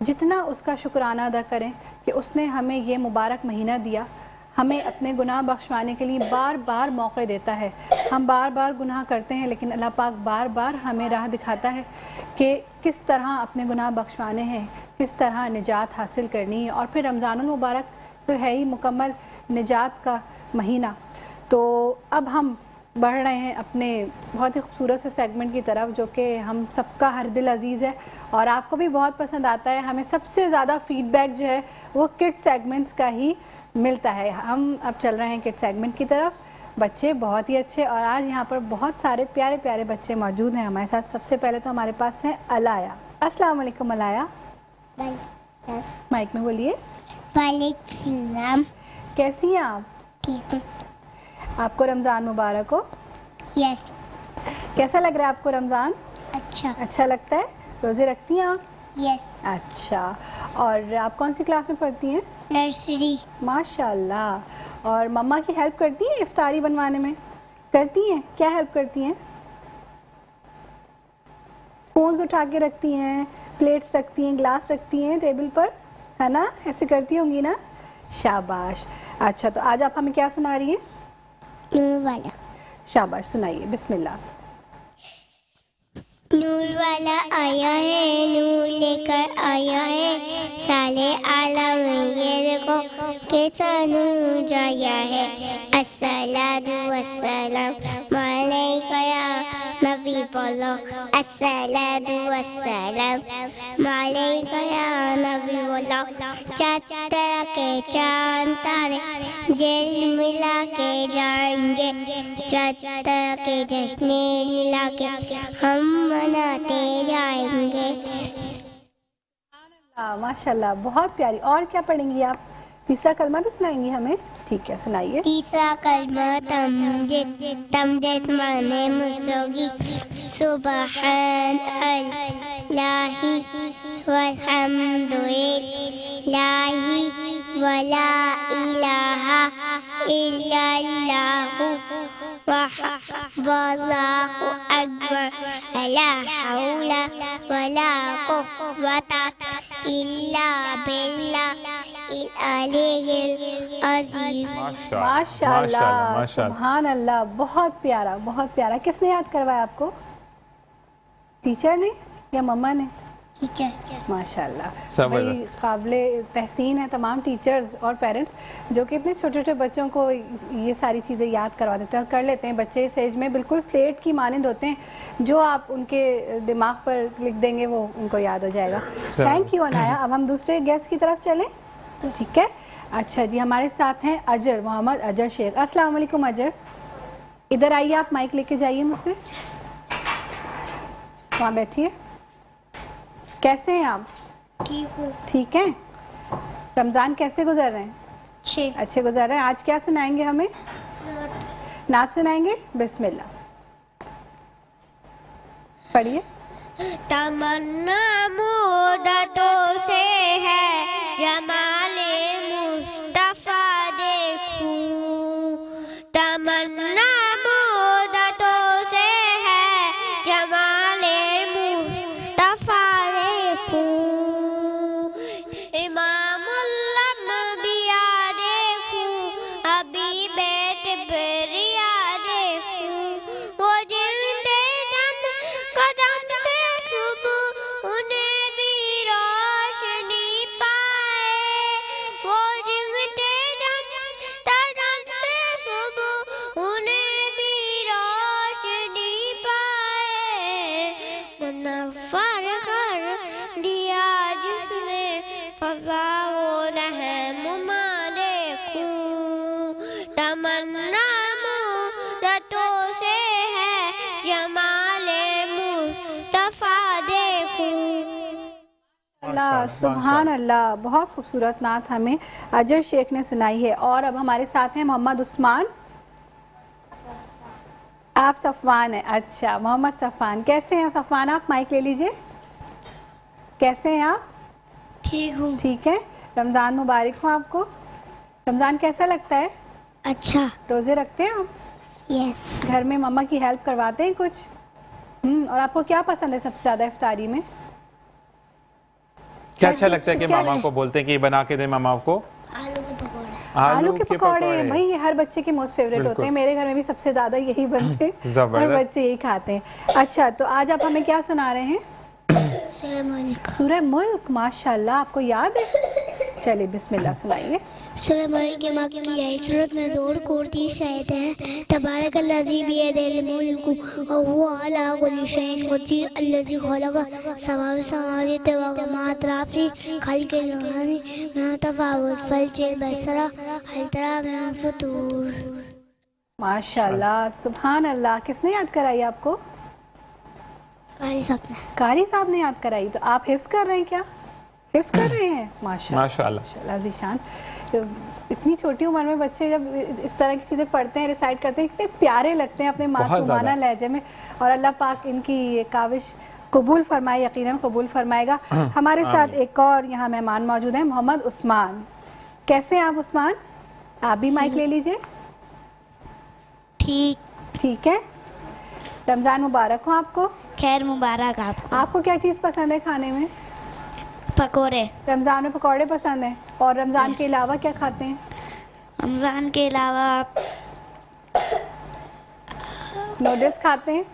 जितना उसका शुक्राना अदा करें कि उसने हमें ये मुबारक महीना दिया, हमें अपने गुनाह बख्शवाने के लिए बार बार मौके देता है। हम बार बार गुनाह करते हैं, लेकिन अल्लाह पाक बार बार हमें राह दिखाता है कि किस तरह अपने गुनाह बख्शवाने हैं, किस तरह निजात हासिल करनी है। और फिर रमज़ानुल मुबारक तो है ही मुकम्मल निजात का महीना। तो अब हम बढ़ रहे हैं अपने बहुत ही खूबसूरत से सेगमेंट की तरफ, जो कि हम सबका हर दिल अजीज़ है और आपको भी बहुत पसंद आता है। हमें सबसे ज़्यादा फीडबैक जो है वो किड्स सेगमेंट्स का ही मिलता है। हम अब चल रहे हैं किड्स सेगमेंट की तरफ। बच्चे बहुत ही अच्छे, और आज यहाँ पर बहुत सारे प्यारे प्यारे बच्चे मौजूद हैं हमारे साथ। सबसे पहले तो हमारे पास है अलाया। अस्सलाम वालेकुम अलाया, माइक में बोलिए। वालेकुम। कैसी हैं आप? ठीक हूँ। आपको रमज़ान मुबारक हो। यस। कैसा लग रहा है आपको रमज़ान? अच्छा लगता है। रोज़े रखती हैं आप? यस। अच्छा, और आप कौन सी क्लास में पढ़ती हैं? नर्सरी। माशाल्लाह। और मम्मा की हेल्प करती हैं इफ्तारी बनवाने में? करती हैं। क्या हेल्प करती हैं? स्पून्स उठा के रखती हैं, प्लेट्स रखती हैं, ग्लास रखती हैं टेबल पर, है ना? ऐसे करती होंगी ना? शाबाश। अच्छा, तो आज आप हमें क्या सुना रही हैं? नूर वाला। शाबाश, सुनाइए, बिस्मिल्लाह। नूर वाला आया है, नूर लेकर आया है, साले आलम ये देखो कैसा नूर जाया है। अस्सलातु वस्सलाम अलैका या नबी, बोलो अस्सलातु वस्सलाम अलैका या नबी, बोलो। चाँद के चांद तारे जेल मिला के जाएंगे, चाँद के जश्न मिला के हम मनाते जाएंगे। माशाल्लाह, बहुत प्यारी। और क्या पढ़ेंगी आप? तीसरा कलमा भी सुनाएंगी हमें? ठीक है, सुनाइए। तीसरा कलमा तमजिद माने मुसोगी, सुबहान अल्लाही वल्हम्दुलिल्लाही वला इलाहा इल्लल्लाहु वल्लाहु अकबर, ला हौला वला कुव्वता इल्ला बिल्लाहिल अलीय्यिल अज़ीम। माशाल्लाह, सुभान अल्लाह, बहुत प्यारा, बहुत प्यारा। किसने याद करवाया आपको? टीचर ने या मम्मा ने? टीचर। माशाल्लाह, बड़ी काबिले तहसीन है तमाम टीचर्स और पेरेंट्स जो कि इतने छोटे छोटे बच्चों को ये सारी चीज़ें याद करवा देते हैं और कर लेते हैं। बच्चे इस एज में बिल्कुल स्लेट की मानंद होते हैं, जो आप उनके दिमाग पर लिख देंगे वो उनको याद हो जाएगा। Thank you Anaya. अब हम दूसरे गेस्ट की तरफ चलें, ठीक है? अच्छा जी, हमारे साथ हैं अजर, मोहम्मद अजर शेख। अस्सलाम वालेकुम अजर, इधर आइए, आप माइक लेके जाइए मुझसे, वहाँ बैठिए। कैसे हैं आप? ठीक हूँ। ठीक हैं। रमज़ान कैसे गुजर रहे हैं? अच्छे गुजर रहे हैं। आज क्या सुनाएंगे हमें? नात सुनाएंगे। बिस्मिल्लाह, पढ़िए। तमन्ना मुद्दतों से है जमाले मुस्तफा देखूं, तमन्ना मुद्दतों से है जमाले मुस्तफा देखूं, इमामुल अंबिया देखूं, हबीबे तिबरिया देखूं, वो जिंदे दम कदम से सुबह उन्हें भी रोशनी पाए, वो जिंदे दम कदम से सुबह उन्हें भी रोशनी पाए, मुनव्वर कर दिया जिसने फज़ा वो रहनुमा देखूं, तमन्ना मुद्दतों से है जमाले मुस्तफा देखूं। अल्लाह, सुभान अल्लाह, बहुत खूबसूरत नात हमें अजर शेख ने सुनाई है। और अब हमारे साथ हैं मोहम्मद उस्मान। आप सफ़वान हैं? अच्छा, मोहम्मद सफ़वान। कैसे हैं सफ़वान? आप माइक ले लीजिए। कैसे हैं आप? ठीक हूँ। ठीक है। रमज़ान मुबारक हो आपको। रमज़ान कैसा लगता है? अच्छा। रोज़े रखते हैं आप? यस। घर में मम्मा की हेल्प करवाते हैं कुछ? और आपको क्या पसंद है सबसे ज़्यादा इफ्तारी में? क्या अच्छा लगता है कि मामा को बोलते हैं कि ये बना के दे मामा को? आलू का पकौड़ा। आलू के पकौड़े भाई ये हर बच्चे के मोस्ट फेवरेट होते हैं, मेरे घर में भी सबसे ज्यादा यही बनते हैं, हर बच्चे यही खाते हैं। अच्छा तो आज आप हमें क्या सुना रहे हैं? सूरह मुल्क। माशाल्लाह आपको याद है, चलिए बिस्मिल्लाह सुनाइए। सूरह मुल्क की मक्की है, सूरत में 2 रुकू 30 आयत है। तबारकल्लज़ी बियदिल मुल्क व हुवा अला कुल्ली शैइन क़दीर अल्लज़ी खलक़ समावाति व मा अतराफी खल्क़िल रुहानी मा तफ़ावुत फलजिल बसरा हल तरा मिन फुतूर। माशाल्लाह सुभान अल्लाह। किसने याद कराई आपको? कारी साहब ने याद कराई। तो आप हिफ्ज़ कर रहे हैं क्या? हिफ्ज़ कर रहे हैं? माशाल्लाह ज़ीशान। तो इतनी छोटी उम्र में बच्चे जब इस तरह की चीज़ें पढ़ते हैं, रिसाइट करते हैं, कितने प्यारे लगते हैं अपने मासूमाना लहजे में। और अल्लाह पाक इनकी ये काविश कबूल फरमाए, यकीनन कबूल फरमाएगा। हमारे साथ एक और यहाँ मेहमान मौजूद हैं, मोहम्मद उस्मान। कैसे हैं आप उस्मान? आप भी माइक ले लीजिए। ठीक है। रमज़ान मुबारक हो आपको। खैर मुबारक आपको। आपको क्या चीज़ पसंद है खाने में? पकोड़े। रमज़ान में पकोड़े पसंद हैं। और रमज़ान के अलावा क्या खाते हैं? रमज़ान के अलावा नूडल्स खाते हैं,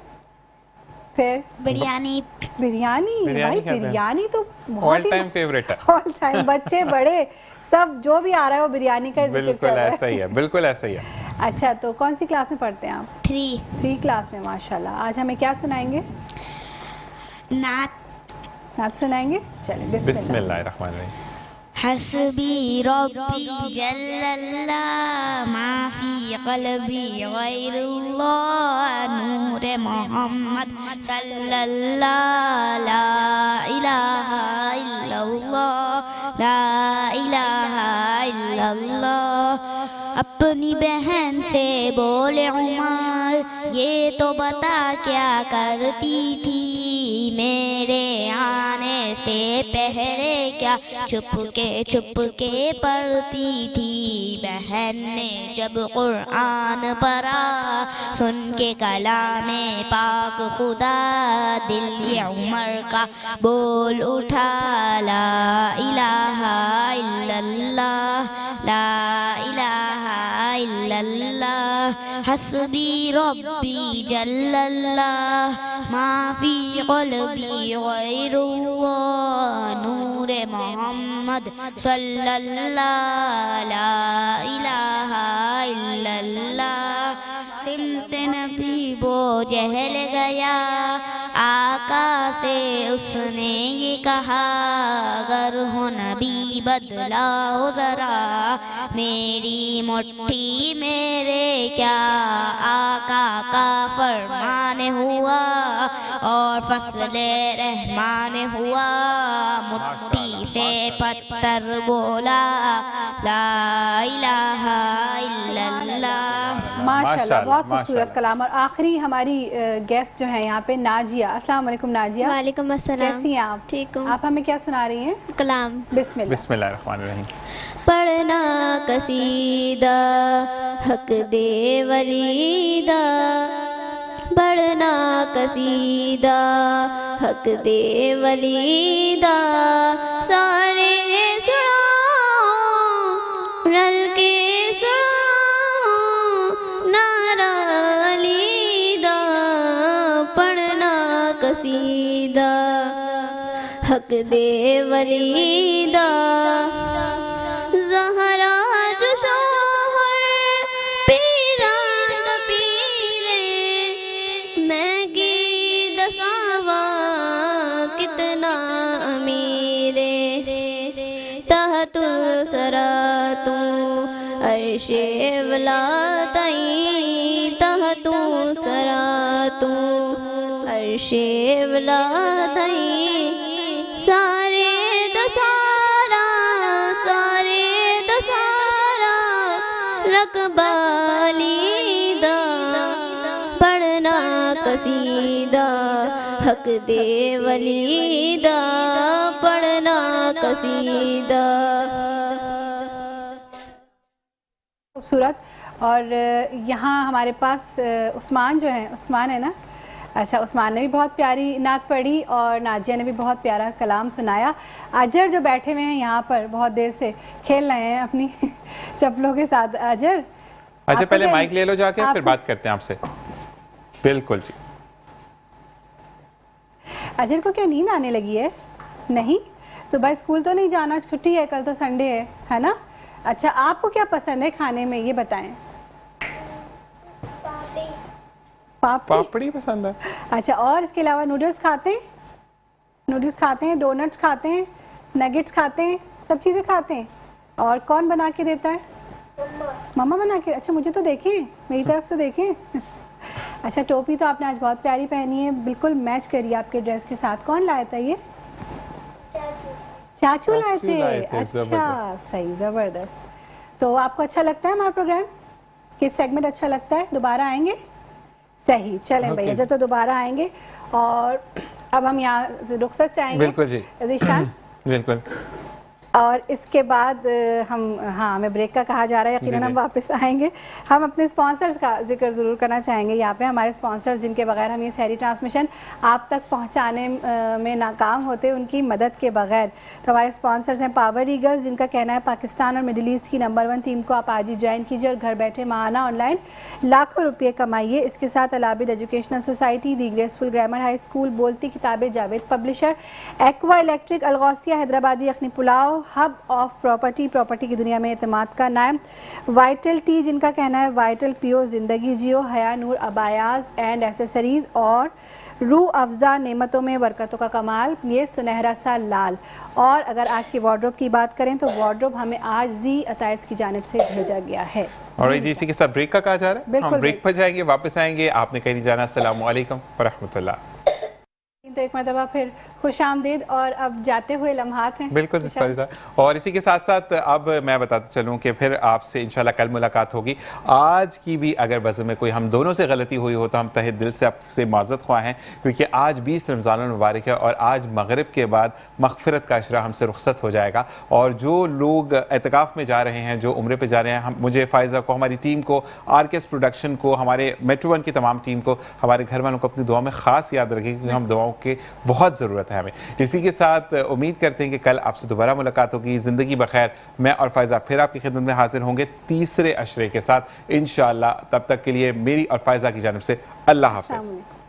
फिर बिरयानी। भाई बिरयानी तो ऑल टाइम फेवरेट है। ऑल टाइम बच्चे बड़े सब जो भी आ रहा है वो बिरयानी का जिक्र कर रहा है। ऐसा ही है, बिल्कुल ऐसा ही है। अच्छा तो कौन सी क्लास में पढ़ते हैं आप? 3 क्लास में। माशाल्लाह। आज हमें क्या सुनाएंगे? नात सुनाएंगे। चलिए बिस्मिल्लाहिर्रहमानिर्रहीम। हस्बी रब्बी जल्लल्लाह मा फी क़ल्बी गैरुल्लाह नूर मोहम्मद सल्लल्लाह ला इलाहा इल्लल्लाह ला इलाहा इल्लल्लाह। अपनी बहन से बोले उमर ये तो बता क्या करती थी, मेरे आने से पहले क्या चुपके पढ़ती थी। बहन ने जब कुरान पढ़ा सुन के कलामे पाक खुदा, दिल ये उमर का बोल उठा ला इलाहा इल्लल्लाह ला इलाहा इल्लल्लाह। हस्बी रब्बी जल्लल्लाह मा फी क़ल्बी गैरुल्लाह नूर मोहम्मद सल्लल्लाह ला इलाहा इल्लल्लाह। सिमत नबी वो जहल गया आका से उसने ये कहा, अगर हो नबी बदलाओ ज़रा मेरी मुट्ठी मेरे क्या आका का फरमान हुआ और फसले रहमान हुआ। मुट्ठी से पत्थर बोला ला इलाहा इल्लल्लाह। माशाल्लाह बहुत खूबसूरत कलाम। और आखिरी हमारी गेस्ट जो है यहाँ पे नाजिया। अस्सलाम वालेकुम नाजिया। वालेकुम अस्सलाम। कैसी हैं आप? ठीक हूँ। आप हमें क्या सुना रही हैं? कलाम। बिस्मिल्लाहिर्रहमानिर्रहीम। पढ़ना कसीदा हक दे वलीदा, पढ़ना कसीदा हक दे वलीदा। सारे सुनो रल के सुनो नारा लीदा, पढ़ना कसीदा हक दे वलीदा। ज़हरा जो शोहर पीरान का पीरे, मैं की दसावा कितना अमीरे। तहतुल सरा तू अर्शे वला तई, तहतुल सरा तू अर्शे वला तई। सारे दसारा रकबालीदा, पढ़ना कसीदा हक दे वलीदा, पढ़ना कसीदा। खूबसूरत। और यहाँ हमारे पास उस्मान जो है, उस्मान है ना, अच्छा, उस्मान ने भी बहुत प्यारी नात पढ़ी और नाजिया ने भी बहुत प्यारा कलाम सुनाया। अजर जो बैठे हुए हैं यहाँ पर बहुत देर से खेल रहे हैं अपनी चप्पलों के साथ। अजर अच्छा, पहले माइक ले लो जाके, फिर बात करते हैं आपसे। बिल्कुल जी। अजर को क्या नींद आने लगी है? नहीं, सुबह स्कूल तो नहीं जाना, छुट्टी है, कल तो संडे है ना? अच्छा, आपको क्या पसंद है खाने में, ये बताएं। पापड़ी पसंद है। अच्छा, और इसके अलावा नूडल्स खाते हैं? नूडल्स खाते हैं, डोनट्स खाते हैं, नगेट्स खाते हैं, सब चीज़ें खाते हैं। और कौन बना के देता है? मम्मा बना के। अच्छा, मुझे तो देखें, मेरी तरफ से देखें। अच्छा, टोपी तो आपने आज बहुत प्यारी पहनी है, बिल्कुल मैच करी आपके ड्रेस के साथ। कौन लाया था ये? चाचू लाए थे। अच्छा, सही, ज़बरदस्त। तो आपको अच्छा लगता है हमारा प्रोग्राम? किस सेगमेंट अच्छा लगता है? दोबारा आएंगे? सही, चलें भैया, जब तो दोबारा आएंगे। और अब हम यहाँ से रुखसत चाहेंगे। बिल्कुल जी, ज़ीशान। बिल्कुल। और इसके बाद हम, हाँ, हमें ब्रेक का कहा जा रहा है, यकीनन हम वापस आएंगे। हम अपने स्पॉन्सर्स का जिक्र ज़रूर करना चाहेंगे। यहाँ पे हमारे स्पॉन्सर्स जिनके बगैर हम ये सहरी ट्रांसमिशन आप तक पहुँचाने में नाकाम होते, उनकी मदद के बगैर। तो हमारे स्पॉन्सर्स हैं पावर ईगल्स, जिनका कहना है पाकिस्तान और मिडिल ईस्ट की नंबर 1 टीम को आप आज ही ज्वाइन कीजिए और घर बैठे माहाना ऑनलाइन लाखों रुपये कमाइए। इसके साथ Alabid educational society, the graceful grammar high school, बोलती किताबें, Javed publisher, aqua electric, Alghausia Hyderabadi yakhni pulao, hub of property की दुनिया में एतमाद का नाम, वाइटल टी, जिनका कहना है वाइटल पियो जिंदगी जियो, हया नूर अबायाज एंड एसेसरीज, और रूह अफजा नेमतों में बरकतों का कमाल, ये सुनहरा सा लाल। और अगर आज की वार्डरोब की बात करें तो वार्डरोब हमें आज जी अतायर्स की जानिब से भेजा गया है। और जी, इसी के साथ ब्रेक का कहा जा रहा है। हम ब्रेक पर जाएंगे, वापस आएंगे, आपने कहीं नहीं जाना। अस्सलाम वालेकुम व रहमतुल्लाह। तो एक मरतबा फिर खुश आमदीद, और अब जाते हुए लम्हात हैं। बिल्कुल साहब। और इसी के साथ साथ अब मैं बताता चलूं कि फिर आपसे इंशाल्लाह कल मुलाकात होगी। आज की भी अगर वज़न में कोई हम दोनों से गलती हुई हो तो हम तहे दिल से आपसे माज़रत ख्वाह हैं, क्योंकि आज 20 रमज़ान मुबारक है और आज मगरिब के बाद मग़फ़िरत का अशरा हमसे रुखसत हो जाएगा। और जो लोग एतकाफ़ में जा रहे हैं, जो उम्रे पे जा रहे हैं, मुझे फ़ायज़ा को, हमारी टीम को, RKS प्रोडक्शन को, हमारे मेट्रो 1 की तमाम टीम को, हमारे घर वालों को अपनी दुआ में ख़ास याद रखें, क्योंकि हम दुआओं की बहुत ज़रूरत है हमें। इसी के साथ उम्मीद करते हैं कि कल आपसे दोबारा मुलाकात होगी। ज़िंदगी बखैर, मैं और फ़ायज़ा फिर आपकी खिदमत में हाजिर होंगे तीसरे अशरे के साथ इंशाअल्लाह। तब तक के लिए मेरी और फ़ायज़ा की जानिब से अल्लाह हाफ़िज़।